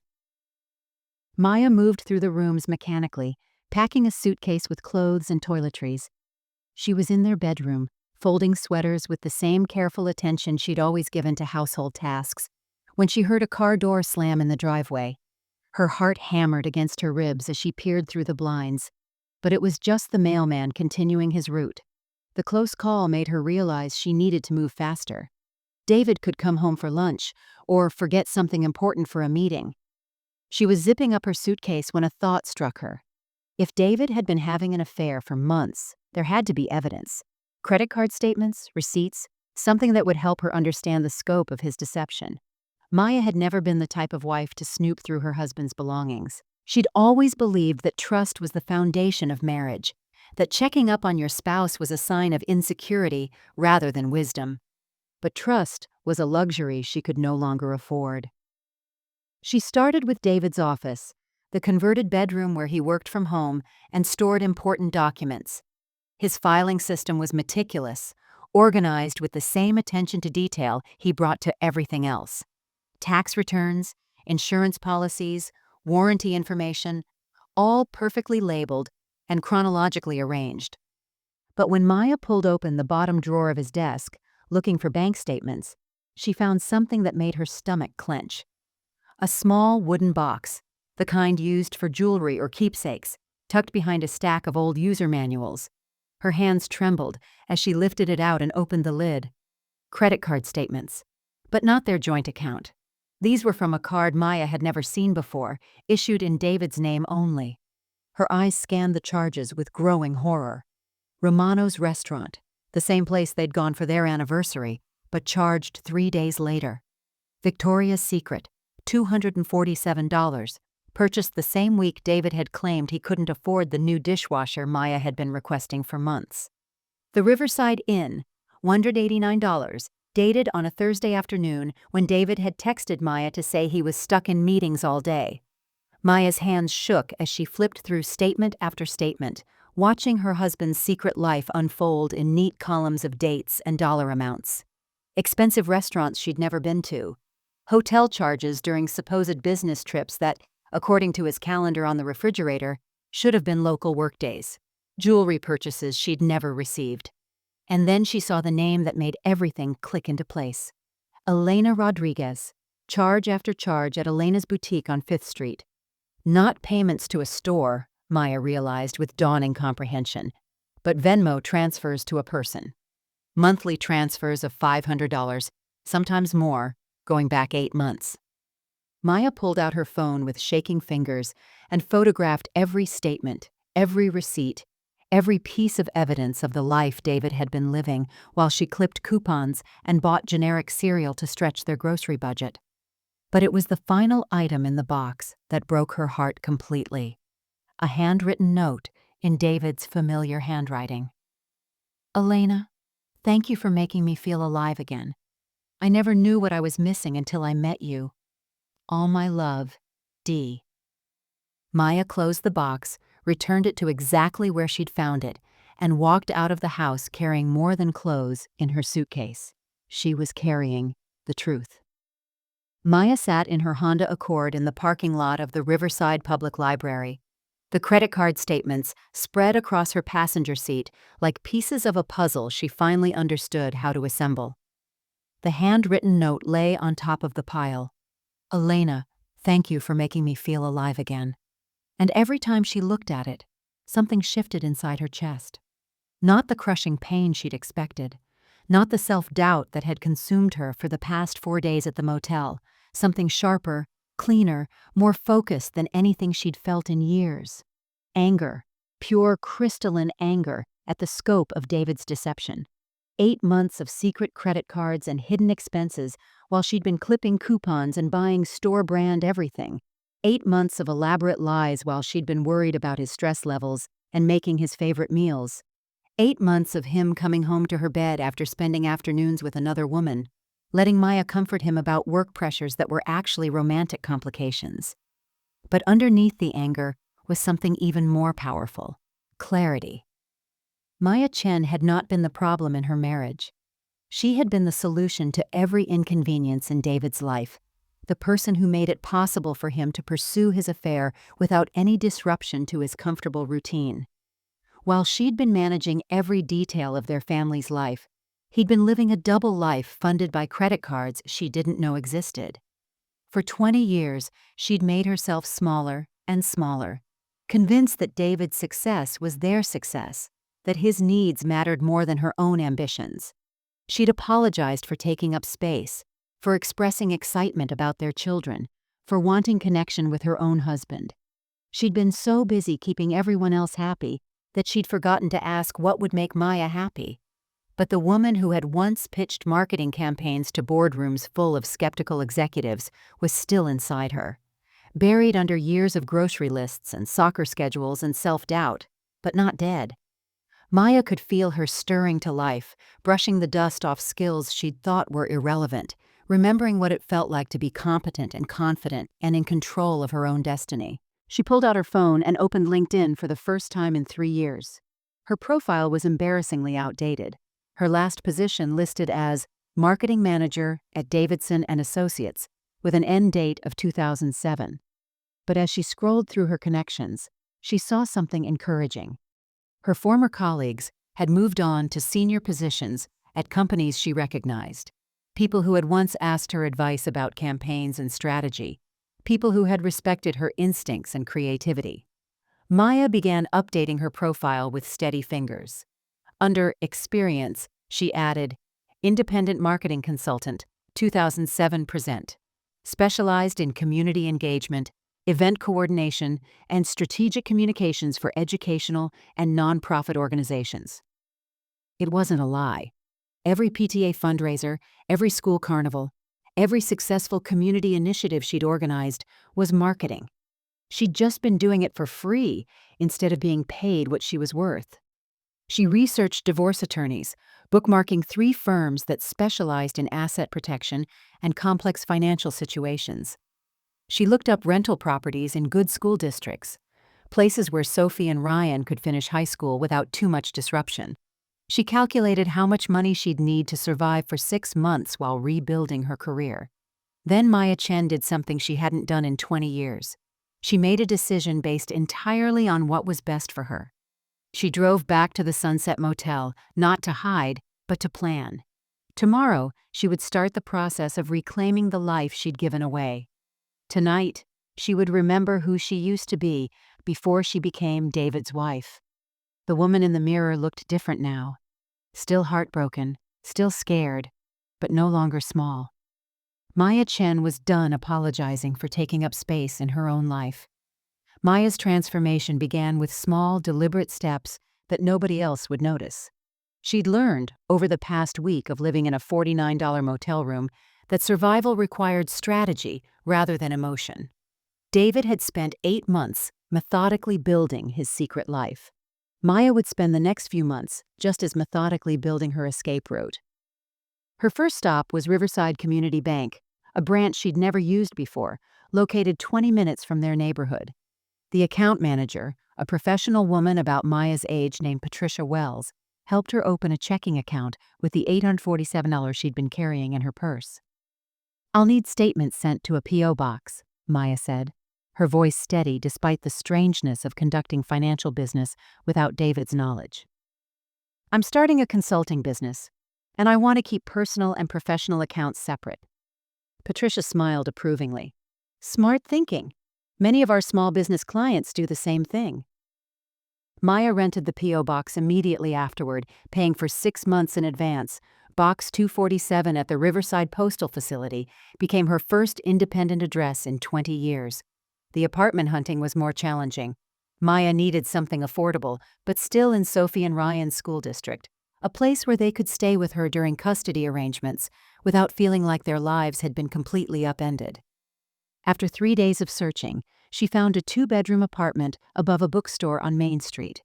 Maya moved through the rooms mechanically, packing a suitcase with clothes and toiletries. She was in their bedroom, folding sweaters with the same careful attention she'd always given to household tasks, when she heard a car door slam in the driveway. Her heart hammered against her ribs as she peered through the blinds. But it was just the mailman continuing his route. The close call made her realize she needed to move faster. David could come home for lunch, or forget something important for a meeting. She was zipping up her suitcase when a thought struck her. If David had been having an affair for months, there had to be evidence. Credit card statements, receipts, something that would help her understand the scope of his deception. Maya had never been the type of wife to snoop through her husband's belongings. She'd always believed that trust was the foundation of marriage, that checking up on your spouse was a sign of insecurity rather than wisdom. But trust was a luxury she could no longer afford. She started with David's office, the converted bedroom where he worked from home and stored important documents. His filing system was meticulous, organized with the same attention to detail he brought to everything else. Tax returns, insurance policies, warranty information, all perfectly labeled and chronologically arranged. But when Maya pulled open the bottom drawer of his desk, looking for bank statements, she found something that made her stomach clench. A small wooden box, the kind used for jewelry or keepsakes, tucked behind a stack of old user manuals. Her hands trembled as she lifted it out and opened the lid. Credit card statements, but not their joint account. These were from a card Maya had never seen before, issued in David's name only. Her eyes scanned the charges with growing horror. Romano's Restaurant, the same place they'd gone for their anniversary, but charged 3 days later. Victoria's Secret, $247, purchased the same week David had claimed he couldn't afford the new dishwasher Maya had been requesting for months. The Riverside Inn, $189, dated on a Thursday afternoon when David had texted Maya to say he was stuck in meetings all day. Maya's hands shook as she flipped through statement after statement, watching her husband's secret life unfold in neat columns of dates and dollar amounts. Expensive restaurants she'd never been to. Hotel charges during supposed business trips that, according to his calendar on the refrigerator, should have been local workdays. Jewelry purchases she'd never received. And then she saw the name that made everything click into place. Elena Rodriguez. Charge after charge at Elena's boutique on 5th Street. Not payments to a store, Maya realized with dawning comprehension, but Venmo transfers to a person. Monthly transfers of $500, sometimes more, going back 8 months. Maya pulled out her phone with shaking fingers and photographed every statement, every receipt, every piece of evidence of the life David had been living while she clipped coupons and bought generic cereal to stretch their grocery budget. But it was the final item in the box that broke her heart completely. A handwritten note in David's familiar handwriting. Elena, thank you for making me feel alive again. I never knew what I was missing until I met you. All my love, D. Maya closed the box, returned it to exactly where she'd found it, and walked out of the house carrying more than clothes in her suitcase. She was carrying the truth. Maya sat in her Honda Accord in the parking lot of the Riverside Public Library. The credit card statements spread across her passenger seat like pieces of a puzzle she finally understood how to assemble. The handwritten note lay on top of the pile. Elena, thank you for making me feel alive again. And every time she looked at it, something shifted inside her chest. Not the crushing pain she'd expected, not the self-doubt that had consumed her for the past 4 days at the motel, something sharper, cleaner, more focused than anything she'd felt in years. Anger, pure crystalline anger at the scope of David's deception. 8 months of secret credit cards and hidden expenses while she'd been clipping coupons and buying store-brand everything. 8 months of elaborate lies while she'd been worried about his stress levels and making his favorite meals. 8 months of him coming home to her bed after spending afternoons with another woman, letting Maya comfort him about work pressures that were actually romantic complications. But underneath the anger was something even more powerful: clarity. Maya Chen had not been the problem in her marriage. She had been the solution to every inconvenience in David's life, the person who made it possible for him to pursue his affair without any disruption to his comfortable routine. While she'd been managing every detail of their family's life, he'd been living a double life funded by credit cards she didn't know existed. For 20 years, she'd made herself smaller and smaller, convinced that David's success was their success, that his needs mattered more than her own ambitions. She'd apologized for taking up space, for expressing excitement about their children, for wanting connection with her own husband. She'd been so busy keeping everyone else happy that she'd forgotten to ask what would make Maya happy. But the woman who had once pitched marketing campaigns to boardrooms full of skeptical executives was still inside her, buried under years of grocery lists and soccer schedules and self-doubt, but not dead. Maya could feel her stirring to life, brushing the dust off skills she'd thought were irrelevant, remembering what it felt like to be competent and confident and in control of her own destiny. She pulled out her phone and opened LinkedIn for the first time in 3 years. Her profile was embarrassingly outdated. Her last position listed as Marketing Manager at Davidson & Associates, with an end date of 2007. But as she scrolled through her connections, she saw something encouraging. Her former colleagues had moved on to senior positions at companies she recognized, people who had once asked her advice about campaigns and strategy, people who had respected her instincts and creativity. Maya began updating her profile with steady fingers. Under Experience, she added, Independent Marketing Consultant, 2007 present. Specialized in community engagement, event coordination, and strategic communications for educational and nonprofit organizations. It wasn't a lie. Every PTA fundraiser, every school carnival, every successful community initiative she'd organized was marketing. She'd just been doing it for free instead of being paid what she was worth. She researched divorce attorneys, bookmarking 3 firms that specialized in asset protection and complex financial situations. She looked up rental properties in good school districts, places where Sophie and Ryan could finish high school without too much disruption. She calculated how much money she'd need to survive for 6 months while rebuilding her career. Then Maya Chen did something she hadn't done in 20 years. She made a decision based entirely on what was best for her. She drove back to the Sunset Motel, not to hide, but to plan. Tomorrow, she would start the process of reclaiming the life she'd given away. Tonight, she would remember who she used to be before she became David's wife. The woman in the mirror looked different now. Still heartbroken, still scared, but no longer small. Maya Chen was done apologizing for taking up space in her own life. Maya's transformation began with small, deliberate steps that nobody else would notice. She'd learned, over the past week of living in a $49 motel room, that survival required strategy rather than emotion. David had spent 8 months methodically building his secret life. Maya would spend the next few months just as methodically building her escape route. Her first stop was Riverside Community Bank, a branch she'd never used before, located 20 minutes from their neighborhood. The account manager, a professional woman about Maya's age named Patricia Wells, helped her open a checking account with the $847 she'd been carrying in her purse. "I'll need statements sent to a P.O. box," Maya said, her voice steady despite the strangeness of conducting financial business without David's knowledge. "I'm starting a consulting business, and I want to keep personal and professional accounts separate." Patricia smiled approvingly. "Smart thinking. Many of our small business clients do the same thing. Maya rented the P.O. box immediately afterward, paying for 6 months in advance. Box 247 at the Riverside Postal Facility became her first independent address in 20 years. The apartment hunting was more challenging. Maya needed something affordable, but still in Sophie and Ryan's school district, a place where they could stay with her during custody arrangements without feeling like their lives had been completely upended. After 3 days of searching, she found a 2-bedroom apartment above a bookstore on Main Street.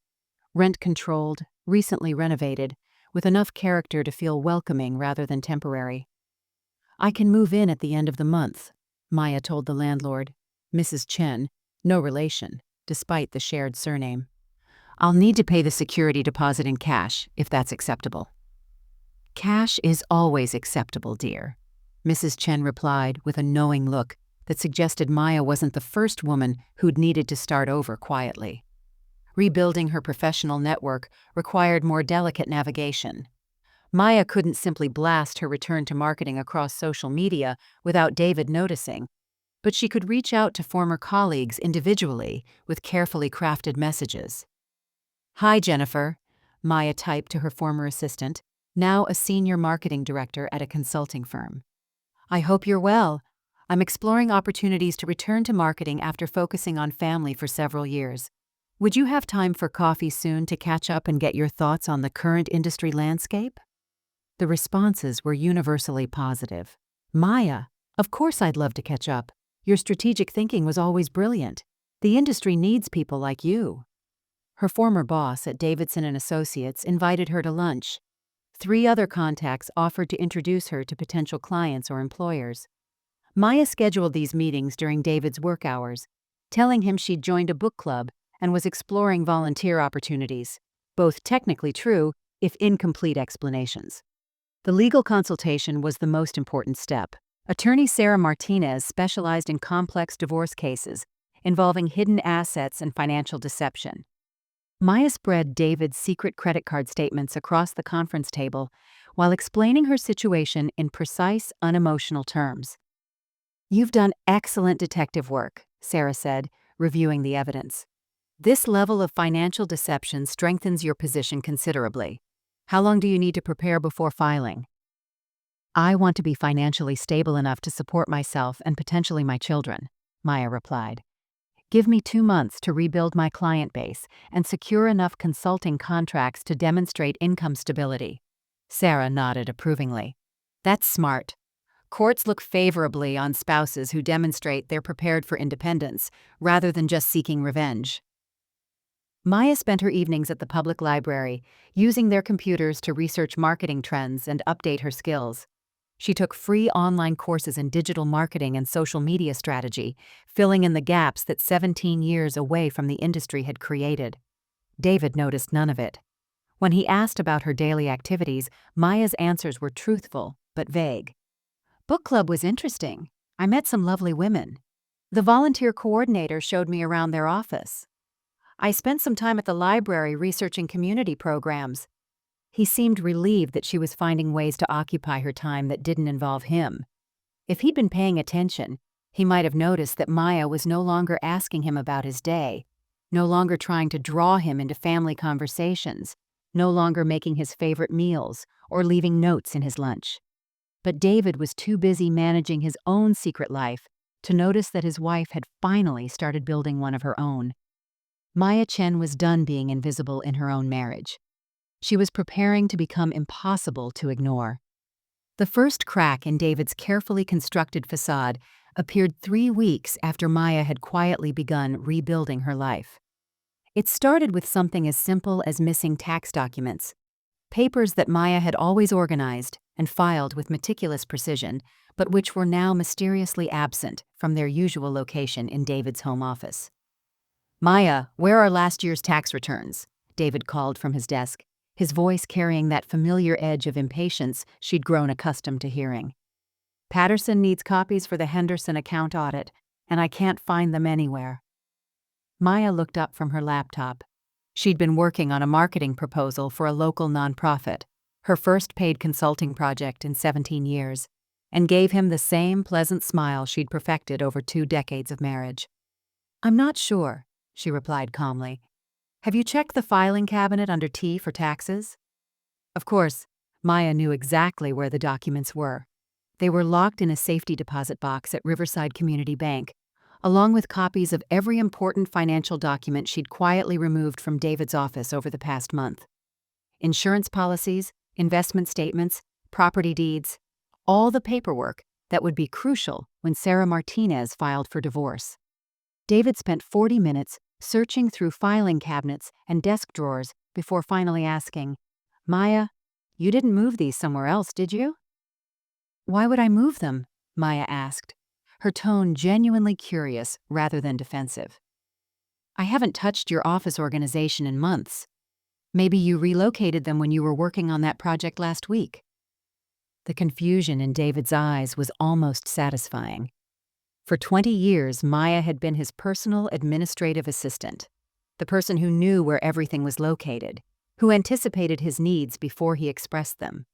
Rent-controlled, recently renovated, with enough character to feel welcoming rather than temporary. "I can move in at the end of the month," Maya told the landlord, Mrs. Chen, no relation, despite the shared surname. "I'll need to pay the security deposit in cash, if that's acceptable." "Cash is always acceptable, dear," Mrs. Chen replied with a knowing look that suggested Maya wasn't the first woman who'd needed to start over quietly. Rebuilding her professional network required more delicate navigation. Maya couldn't simply blast her return to marketing across social media without David noticing, but she could reach out to former colleagues individually with carefully crafted messages. "Hi, Jennifer," Maya typed to her former assistant, now a senior marketing director at a consulting firm. "I hope you're well. I'm exploring opportunities to return to marketing after focusing on family for several years. Would you have time for coffee soon to catch up and get your thoughts on the current industry landscape?" The responses were universally positive. "Maya, of course I'd love to catch up. Your strategic thinking was always brilliant. The industry needs people like you." Her former boss at Davidson & Associates invited her to lunch. 3 other contacts offered to introduce her to potential clients or employers. Maya scheduled these meetings during David's work hours, telling him she'd joined a book club and was exploring volunteer opportunities, both technically true, if incomplete explanations. The legal consultation was the most important step. Attorney Sarah Martinez specialized in complex divorce cases involving hidden assets and financial deception. Maya spread David's secret credit card statements across the conference table while explaining her situation in precise, unemotional terms. "You've done excellent detective work," Sarah said, reviewing the evidence. "This level of financial deception strengthens your position considerably. How long do you need to prepare before filing?" "I want to be financially stable enough to support myself and potentially my children," Maya replied. "Give me 2 months to rebuild my client base and secure enough consulting contracts to demonstrate income stability." Sarah nodded approvingly. "That's smart. Courts look favorably on spouses who demonstrate they're prepared for independence, rather than just seeking revenge." Maya spent her evenings at the public library, using their computers to research marketing trends and update her skills. She took free online courses in digital marketing and social media strategy, filling in the gaps that 17 years away from the industry had created. David noticed none of it. When he asked about her daily activities, Maya's answers were truthful, but vague. "Book club was interesting. I met some lovely women. The volunteer coordinator showed me around their office. I spent some time at the library researching community programs." He seemed relieved that she was finding ways to occupy her time that didn't involve him. If he'd been paying attention, he might have noticed that Maya was no longer asking him about his day, no longer trying to draw him into family conversations, no longer making his favorite meals or leaving notes in his lunch. But David was too busy managing his own secret life to notice that his wife had finally started building one of her own. Maya Chen was done being invisible in her own marriage. She was preparing to become impossible to ignore. The first crack in David's carefully constructed facade appeared 3 weeks after Maya had quietly begun rebuilding her life. It started with something as simple as missing tax documents, papers that Maya had always organized and filed with meticulous precision, but which were now mysteriously absent from their usual location in David's home office. "Maya, where are last year's tax returns?" David called from his desk, his voice carrying that familiar edge of impatience she'd grown accustomed to hearing. "Patterson needs copies for the Henderson account audit, and I can't find them anywhere." Maya looked up from her laptop. She'd been working on a marketing proposal for a local nonprofit, her first paid consulting project in 17 years, and gave him the same pleasant smile she'd perfected over 2 decades of marriage. "I'm not sure," she replied calmly. "Have you checked the filing cabinet under T for taxes?" Of course, Maya knew exactly where the documents were. They were locked in a safety deposit box at Riverside Community Bank, along with copies of every important financial document she'd quietly removed from David's office over the past month. Insurance policies, investment statements, property deeds, all the paperwork that would be crucial when Sarah Martinez filed for divorce. David spent 40 minutes searching through filing cabinets and desk drawers before finally asking, "Maya, you didn't move these somewhere else, did you?" "Why would I move them?" Maya asked, her tone genuinely curious rather than defensive. "I haven't touched your office organization in months. Maybe you relocated them when you were working on that project last week." The confusion in David's eyes was almost satisfying. For 20 years, Maya had been his personal administrative assistant, the person who knew where everything was located, who anticipated his needs before he expressed them.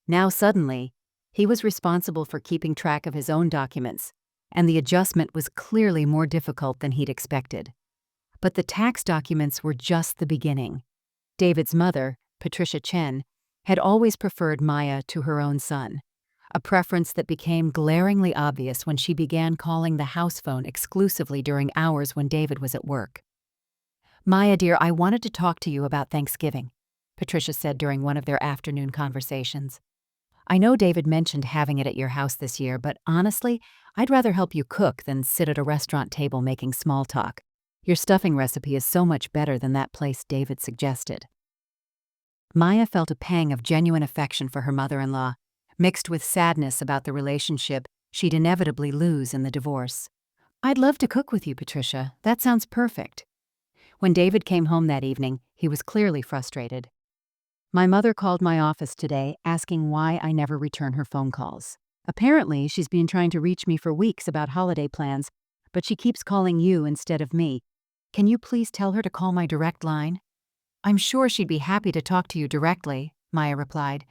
Now suddenly, he was responsible for keeping track of his own documents, and the adjustment was clearly more difficult than he'd expected. But the tax documents were just the beginning. David's mother, Patricia Chen, had always preferred Maya to her own son, a preference that became glaringly obvious when she began calling the house phone exclusively during hours when David was at work. "Maya, dear, I wanted to talk to you about Thanksgiving," Patricia said during one of their afternoon conversations. "I know David mentioned having it at your house this year, but honestly, I'd rather help you cook than sit at a restaurant table making small talk. Your stuffing recipe is so much better than that place David suggested." Maya felt a pang of genuine affection for her mother-in-law, mixed with sadness about the relationship she'd inevitably lose in the divorce. "I'd love to cook with you, Patricia. That sounds perfect." When David came home that evening, he was clearly frustrated. "My mother called my office today asking why I never return her phone calls. Apparently, she's been trying to reach me for weeks about holiday plans, but she keeps calling you instead of me. Can you please tell her to call my direct line?" "I'm sure she'd be happy to talk to you directly," Maya replied.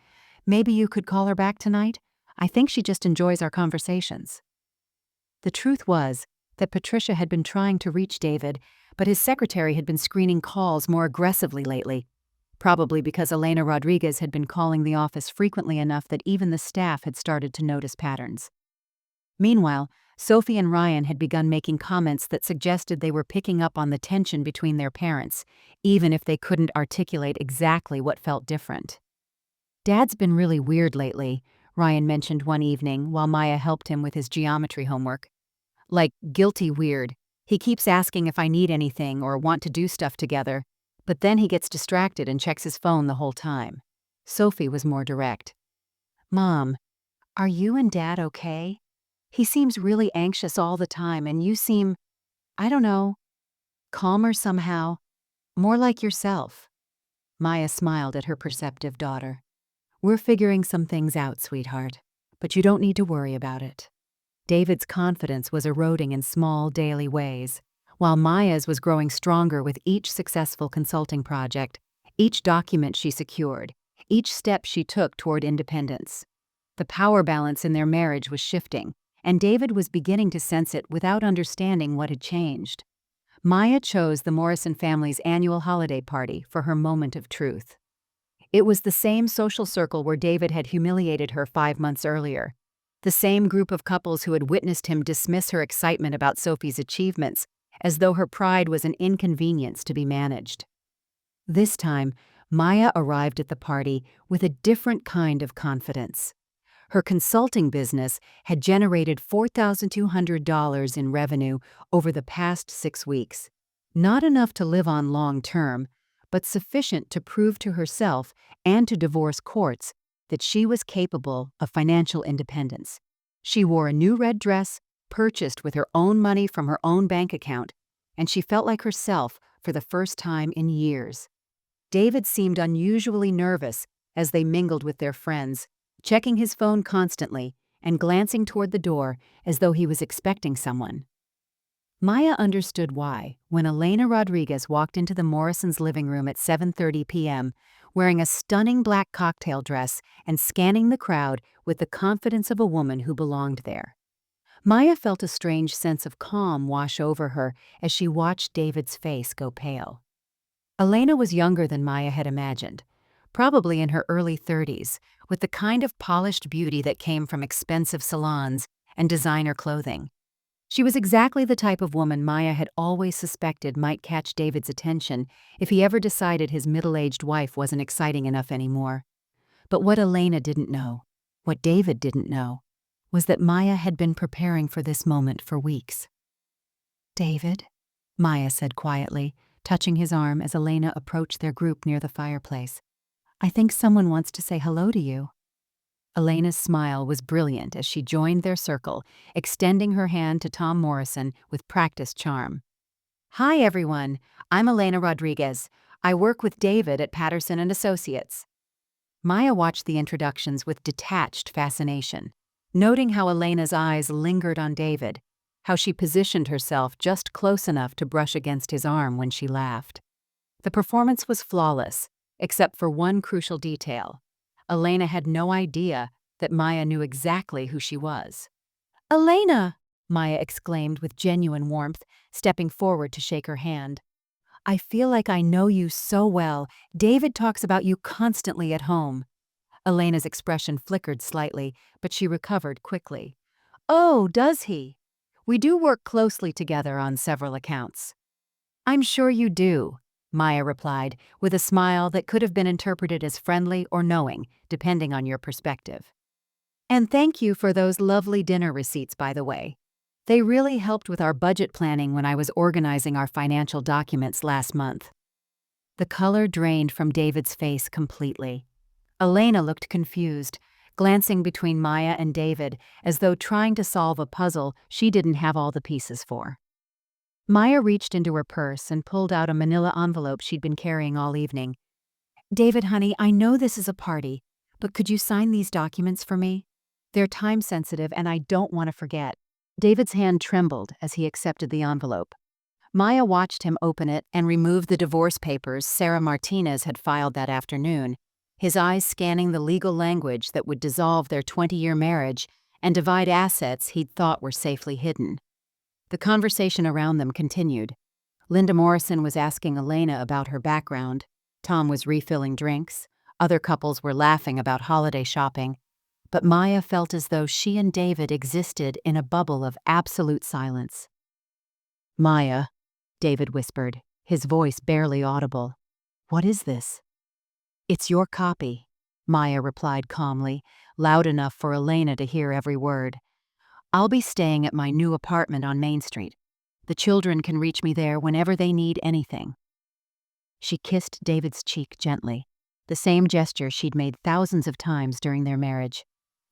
"Maybe you could call her back tonight? I think she just enjoys our conversations." The truth was that Patricia had been trying to reach David, but his secretary had been screening calls more aggressively lately, probably because Elena Rodriguez had been calling the office frequently enough that even the staff had started to notice patterns. Meanwhile, Sophie and Ryan had begun making comments that suggested they were picking up on the tension between their parents, even if they couldn't articulate exactly what felt different. "Dad's been really weird lately," Ryan mentioned one evening while Maya helped him with his geometry homework. "Like, guilty weird. He keeps asking if I need anything or want to do stuff together, but then he gets distracted and checks his phone the whole time." Sophie was more direct. "Mom, are you and Dad okay? He seems really anxious all the time, and you seem, I don't know, calmer somehow, more like yourself." Maya smiled at her perceptive daughter. "We're figuring some things out, sweetheart, but you don't need to worry about it." David's confidence was eroding in small daily ways, while Maya's was growing stronger with each successful consulting project, each document she secured, each step she took toward independence. The power balance in their marriage was shifting, and David was beginning to sense it without understanding what had changed. Maya chose the Morrison family's annual holiday party for her moment of truth. It was the same social circle where David had humiliated her 5 months earlier, the same group of couples who had witnessed him dismiss her excitement about Sophie's achievements as though her pride was an inconvenience to be managed. This time, Maya arrived at the party with a different kind of confidence. Her consulting business had generated $4,200 in revenue over the past 6 weeks. Not enough to live on long term, but sufficient to prove to herself and to divorce courts that she was capable of financial independence. She wore a new red dress, purchased with her own money from her own bank account, and she felt like herself for the first time in years. David seemed unusually nervous as they mingled with their friends, checking his phone constantly and glancing toward the door as though he was expecting someone. Maya understood why when Elena Rodriguez walked into the Morrisons' living room at 7:30 p.m., wearing a stunning black cocktail dress and scanning the crowd with the confidence of a woman who belonged there. Maya felt a strange sense of calm wash over her as she watched David's face go pale. Elena was younger than Maya had imagined, probably in her early 30s, with the kind of polished beauty that came from expensive salons and designer clothing. She was exactly the type of woman Maya had always suspected might catch David's attention if he ever decided his middle-aged wife wasn't exciting enough anymore. But what Elena didn't know, what David didn't know, was that Maya had been preparing for this moment for weeks. "David," Maya said quietly, touching his arm as Elena approached their group near the fireplace. "I think someone wants to say hello to you." Elena's smile was brilliant as she joined their circle, extending her hand to Tom Morrison with practiced charm. "Hi, everyone. I'm Elena Rodriguez. I work with David at Patterson and Associates." Maya watched the introductions with detached fascination, noting how Elena's eyes lingered on David, how she positioned herself just close enough to brush against his arm when she laughed. The performance was flawless, except for one crucial detail. Elena had no idea that Maya knew exactly who she was. "Elena!" Maya exclaimed with genuine warmth, stepping forward to shake her hand. "I feel like I know you so well. David talks about you constantly at home." Elena's expression flickered slightly, but she recovered quickly. "Oh, does he? We do work closely together on several accounts." "I'm sure you do," Maya replied, with a smile that could have been interpreted as friendly or knowing, depending on your perspective. "And thank you for those lovely dinner receipts, by the way. They really helped with our budget planning when I was organizing our financial documents last month." The color drained from David's face completely. Elena looked confused, glancing between Maya and David as though trying to solve a puzzle she didn't have all the pieces for. Maya reached into her purse and pulled out a manila envelope she'd been carrying all evening. "David, honey, I know this is a party, but could you sign these documents for me? They're time-sensitive and I don't want to forget." David's hand trembled as he accepted the envelope. Maya watched him open it and remove the divorce papers Sarah Martinez had filed that afternoon, his eyes scanning the legal language that would dissolve their 20-year marriage and divide assets he'd thought were safely hidden. The conversation around them continued. Linda Morrison was asking Elena about her background. Tom was refilling drinks. Other couples were laughing about holiday shopping. But Maya felt as though she and David existed in a bubble of absolute silence. "Maya," David whispered, his voice barely audible. "What is this?" "It's your copy," Maya replied calmly, loud enough for Elena to hear every word. "I'll be staying at my new apartment on Main Street. The children can reach me there whenever they need anything." She kissed David's cheek gently, the same gesture she'd made thousands of times during their marriage,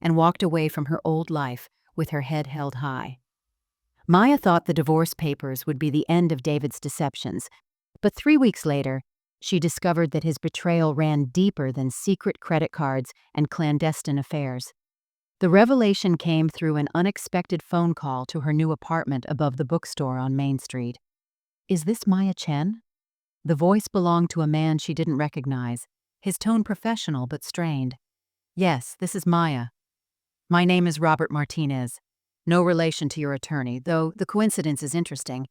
and walked away from her old life with her head held high. Maya thought the divorce papers would be the end of David's deceptions, but 3 weeks later, she discovered that his betrayal ran deeper than secret credit cards and clandestine affairs. The revelation came through an unexpected phone call to her new apartment above the bookstore on Main Street. "Is this Maya Chen?" The voice belonged to a man she didn't recognize, his tone professional but strained. "Yes, this is Maya. My name is Robert Martinez. No relation to your attorney, though the coincidence is interesting.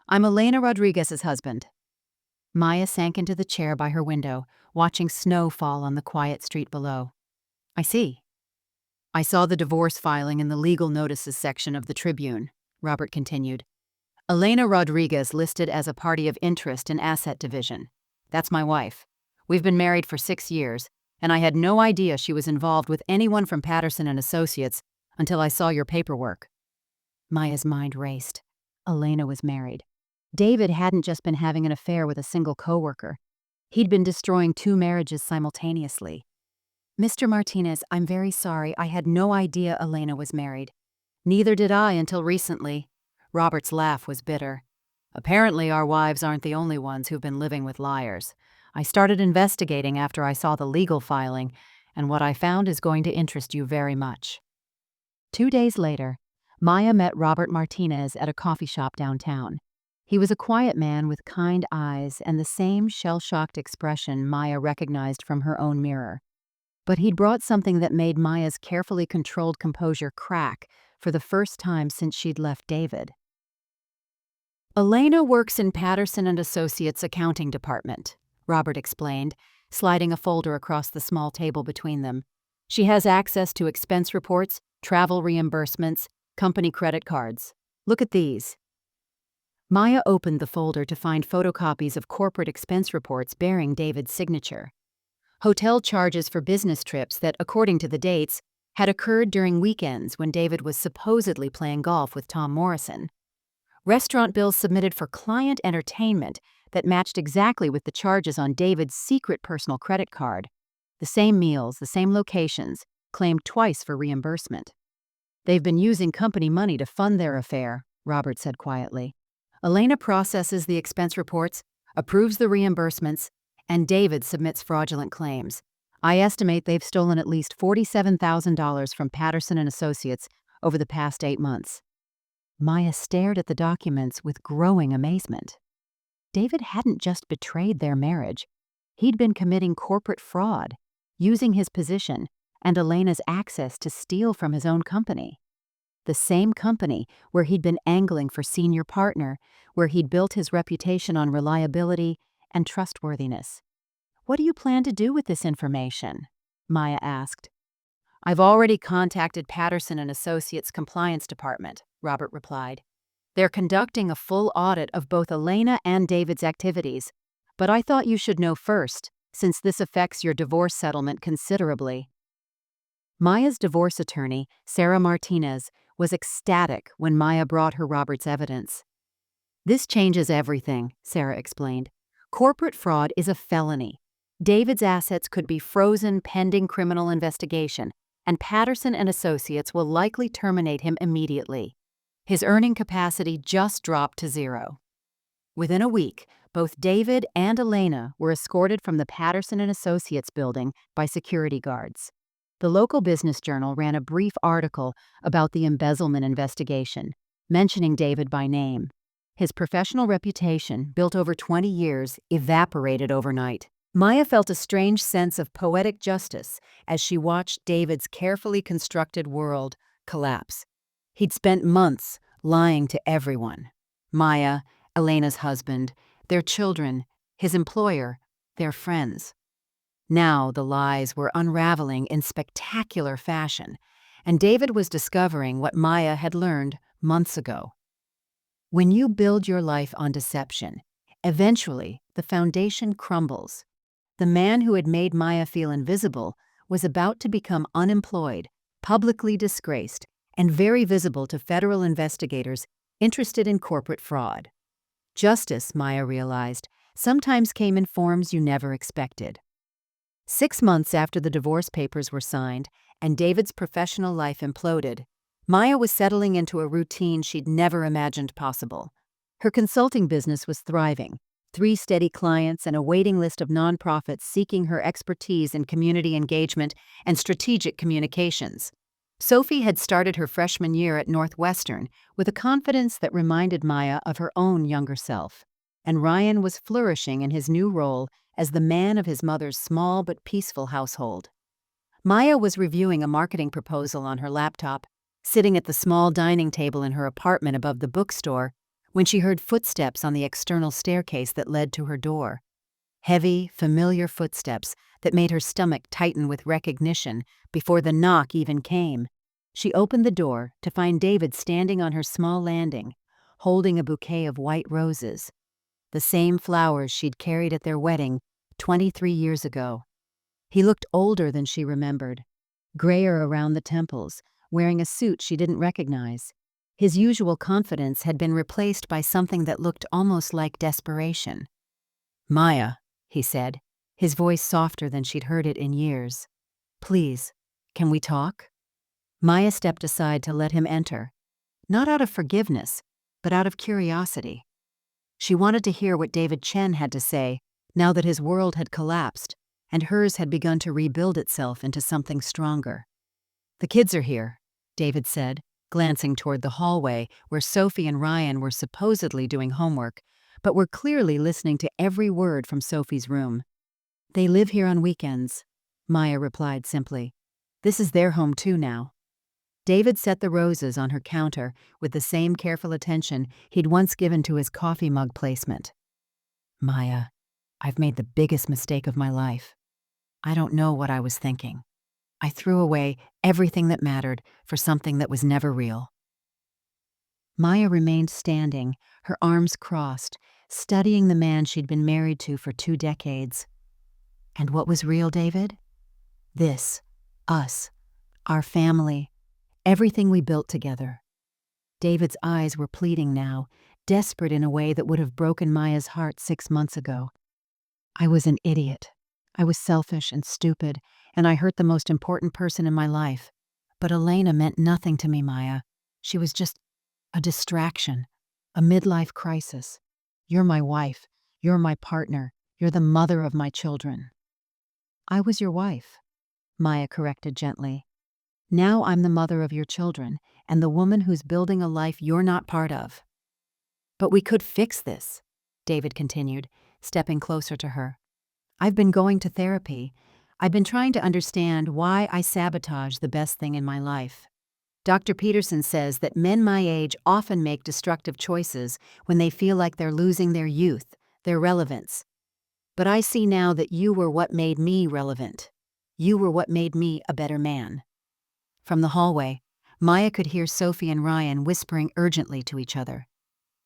I'm Elena Rodriguez's husband." Maya sank into the chair by her window, watching snow fall on the quiet street below. "I see." "I saw the divorce filing in the legal notices section of the Tribune," Robert continued. "Elena Rodriguez listed as a party of interest in asset division. That's my wife. We've been married for 6 years, and I had no idea she was involved with anyone from Patterson and Associates until I saw your paperwork." Maya's mind raced. Elena was married. David hadn't just been having an affair with a single coworker. He'd been destroying 2 marriages simultaneously. "Mr. Martinez, I'm very sorry. I had no idea Elena was married." "Neither did I until recently." Robert's laugh was bitter. "Apparently our wives aren't the only ones who've been living with liars. I started investigating after I saw the legal filing, and what I found is going to interest you very much." 2 days later, Maya met Robert Martinez at a coffee shop downtown. He was a quiet man with kind eyes and the same shell-shocked expression Maya recognized from her own mirror. But he'd brought something that made Maya's carefully controlled composure crack for the first time since she'd left David. Elena works in Patterson and Associates' accounting department, Robert explained, sliding a folder across the small table between them. She has access to expense reports, travel reimbursements, company credit cards. Look at these. Maya opened the folder to find photocopies of corporate expense reports bearing David's signature. Hotel charges for business trips that, according to the dates, had occurred during weekends when David was supposedly playing golf with Tom Morrison. Restaurant bills submitted for client entertainment that matched exactly with the charges on David's secret personal credit card. The same meals, the same locations, claimed twice for reimbursement. They've been using company money to fund their affair, Robert said quietly. Elena processes the expense reports, approves the reimbursements, and David submits fraudulent claims. I estimate they've stolen at least $47,000 from Patterson and Associates over the past 8 months. Maya stared at the documents with growing amazement. David hadn't just betrayed their marriage. He'd been committing corporate fraud, using his position and Elena's access to steal from his own company. The same company where he'd been angling for senior partner, where he'd built his reputation on reliability and trustworthiness. "What do you plan to do with this information?" Maya asked. "I've already contacted Patterson and Associates' compliance department," Robert replied. "They're conducting a full audit of both Elena and David's activities, but I thought you should know first, since this affects your divorce settlement considerably." Maya's divorce attorney, Sarah Martinez, was ecstatic when Maya brought her Robert's evidence. "This changes everything," Sarah explained. "Corporate fraud is a felony. David's assets could be frozen pending criminal investigation, and Patterson and Associates will likely terminate him immediately. His earning capacity just dropped to 0. Within a week, both David and Elena were escorted from the Patterson and Associates building by security guards. The local business journal ran a brief article about the embezzlement investigation, mentioning David by name. His professional reputation, built over 20 years, evaporated overnight. Maya felt a strange sense of poetic justice as she watched David's carefully constructed world collapse. He'd spent months lying to everyone: Maya, Elena's husband, their children, his employer, their friends. Now the lies were unraveling in spectacular fashion, and David was discovering what Maya had learned months ago. When you build your life on deception, eventually the foundation crumbles. The man who had made Maya feel invisible was about to become unemployed, publicly disgraced, and very visible to federal investigators interested in corporate fraud. Justice, Maya realized, sometimes came in forms you never expected. 6 months after the divorce papers were signed and David's professional life imploded, Maya was settling into a routine she'd never imagined possible. Her consulting business was thriving, 3 steady clients and a waiting list of nonprofits seeking her expertise in community engagement and strategic communications. Sophie had started her freshman year at Northwestern with a confidence that reminded Maya of her own younger self, and Ryan was flourishing in his new role as the man of his mother's small but peaceful household. Maya was reviewing a marketing proposal on her laptop, sitting at the small dining table in her apartment above the bookstore, when she heard footsteps on the external staircase that led to her door. Heavy, familiar footsteps that made her stomach tighten with recognition before the knock even came. She opened the door to find David standing on her small landing, holding a bouquet of white roses, the same flowers she'd carried at their wedding 23 years ago. He looked older than she remembered, grayer around the temples, wearing a suit she didn't recognize. His usual confidence had been replaced by something that looked almost like desperation. "Maya," he said, his voice softer than she'd heard it in years. "Please, can we talk?" Maya stepped aside to let him enter, not out of forgiveness, but out of curiosity. She wanted to hear what David Chen had to say now that his world had collapsed and hers had begun to rebuild itself into something stronger. "The kids are here," David said, glancing toward the hallway where Sophie and Ryan were supposedly doing homework, but were clearly listening to every word from Sophie's room. "They live here on weekends," Maya replied simply. "This is their home too now." David set the roses on her counter with the same careful attention he'd once given to his coffee mug placement. Maya, I've made the biggest mistake of my life. I don't know what I was thinking. I threw away everything that mattered for something that was never real. Maya remained standing, her arms crossed, studying the man she'd been married to for 2 decades. And what was real, David? This, us, our family, everything we built together. David's eyes were pleading now, desperate in a way that would have broken Maya's heart 6 months ago. I was an idiot. I was selfish and stupid, and I hurt the most important person in my life. But Elena meant nothing to me, Maya. She was just a distraction, a midlife crisis. You're my wife. You're my partner. You're the mother of my children. I was your wife, Maya corrected gently. Now I'm the mother of your children and the woman who's building a life you're not part of. But we could fix this, David continued, stepping closer to her. I've been going to therapy. I've been trying to understand why I sabotage the best thing in my life. Dr. Peterson says that men my age often make destructive choices when they feel like they're losing their youth, their relevance. But I see now that you were what made me relevant. You were what made me a better man. From the hallway, Maya could hear Sophie and Ryan whispering urgently to each other.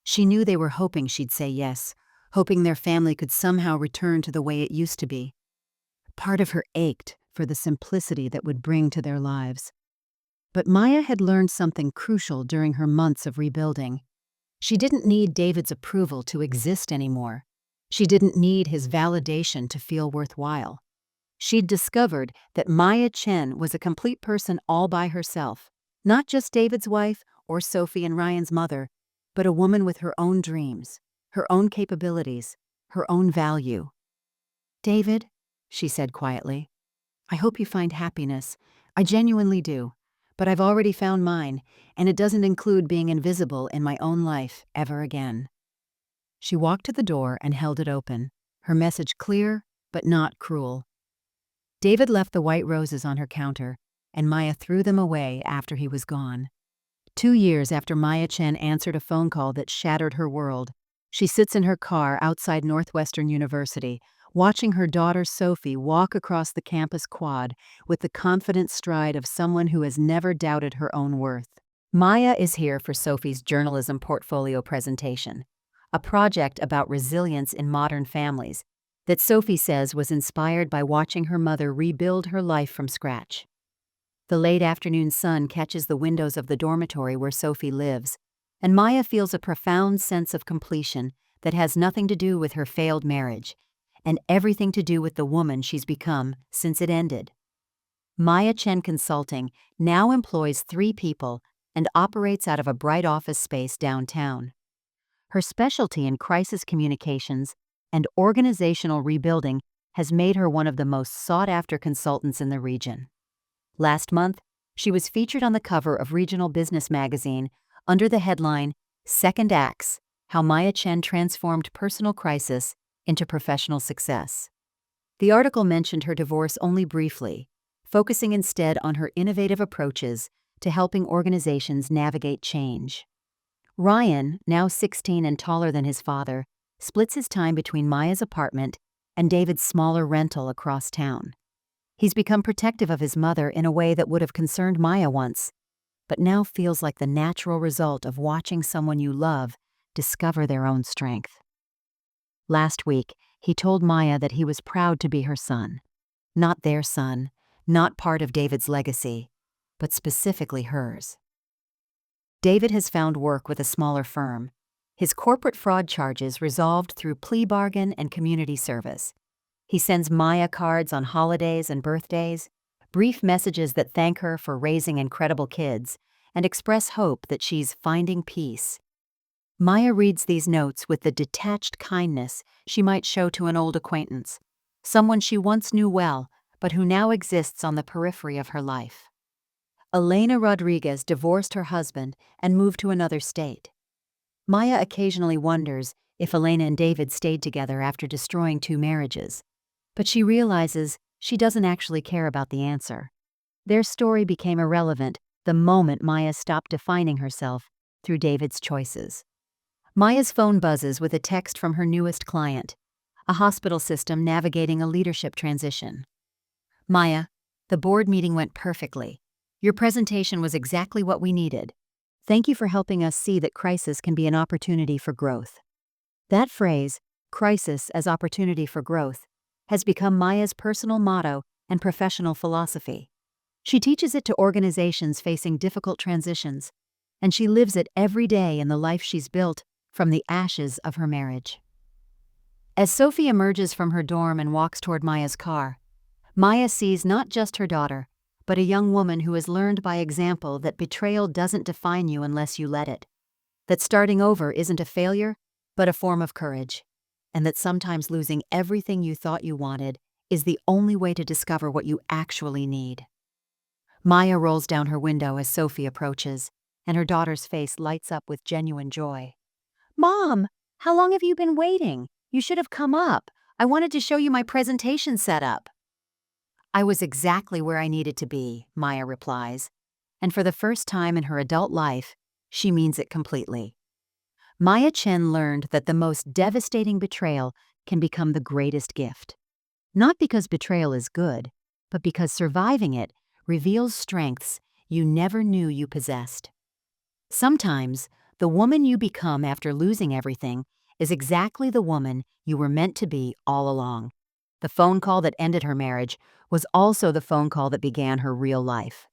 She knew they were hoping she'd say yes, hoping their family could somehow return to the way it used to be. Part of her ached for the simplicity that would bring to their lives. But Maya had learned something crucial during her months of rebuilding. She didn't need David's approval to exist anymore. She didn't need his validation to feel worthwhile. She'd discovered that Maya Chen was a complete person all by herself, not just David's wife or Sophie and Ryan's mother, but a woman with her own dreams, her own capabilities, her own value. David, she said quietly, I hope you find happiness. I genuinely do. But I've already found mine, and it doesn't include being invisible in my own life ever again. She walked to the door and held it open, her message clear but not cruel. David left the white roses on her counter, and Maya threw them away after he was gone. 2 years after Maya Chen answered a phone call that shattered her world, she sits in her car outside Northwestern University, watching her daughter Sophie walk across the campus quad with the confident stride of someone who has never doubted her own worth. Maya is here for Sophie's journalism portfolio presentation, a project about resilience in modern families that Sophie says was inspired by watching her mother rebuild her life from scratch. The late afternoon sun catches the windows of the dormitory where Sophie lives, and Maya feels a profound sense of completion that has nothing to do with her failed marriage, and everything to do with the woman she's become since it ended. Maya Chen Consulting now employs 3 people and operates out of a bright office space downtown. Her specialty in crisis communications and organizational rebuilding has made her one of the most sought-after consultants in the region. Last month, she was featured on the cover of Regional Business Magazine under the headline, Second Acts, How Maya Chen Transformed Personal Crisis into Professional Success. The article mentioned her divorce only briefly, focusing instead on her innovative approaches to helping organizations navigate change. Ryan, now 16 and taller than his father, splits his time between Maya's apartment and David's smaller rental across town. He's become protective of his mother in a way that would have concerned Maya once, but now feels like the natural result of watching someone you love discover their own strength. Last week, he told Maya that he was proud to be her son. Not their son, not part of David's legacy, but specifically hers. David has found work with a smaller firm. His corporate fraud charges resolved through plea bargain and community service. He sends Maya cards on holidays and birthdays, brief messages that thank her for raising incredible kids, and express hope that she's finding peace. Maya reads these notes with the detached kindness she might show to an old acquaintance, someone she once knew well, but who now exists on the periphery of her life. Elena Rodriguez divorced her husband and moved to another state. Maya occasionally wonders if Elena and David stayed together after destroying 2 marriages, but she realizes she doesn't actually care about the answer. Their story became irrelevant the moment Maya stopped defining herself through David's choices. Maya's phone buzzes with a text from her newest client, a hospital system navigating a leadership transition. Maya, the board meeting went perfectly. Your presentation was exactly what we needed. Thank you for helping us see that crisis can be an opportunity for growth. That phrase, crisis as opportunity for growth, has become Maya's personal motto and professional philosophy. She teaches it to organizations facing difficult transitions, and she lives it every day in the life she's built from the ashes of her marriage. As Sophie emerges from her dorm and walks toward Maya's car, Maya sees not just her daughter, but a young woman who has learned by example that betrayal doesn't define you unless you let it, that starting over isn't a failure, but a form of courage, and that sometimes losing everything you thought you wanted is the only way to discover what you actually need. Maya rolls down her window as Sophie approaches, and her daughter's face lights up with genuine joy. "Mom, how long have you been waiting? You should have come up. I wanted to show you my presentation setup." "I was exactly where I needed to be," Maya replies, and for the first time in her adult life, she means it completely. Maya Chen learned that the most devastating betrayal can become the greatest gift. Not because betrayal is good, but because surviving it reveals strengths you never knew you possessed. Sometimes, the woman you become after losing everything is exactly the woman you were meant to be all along. The phone call that ended her marriage was also the phone call that began her real life.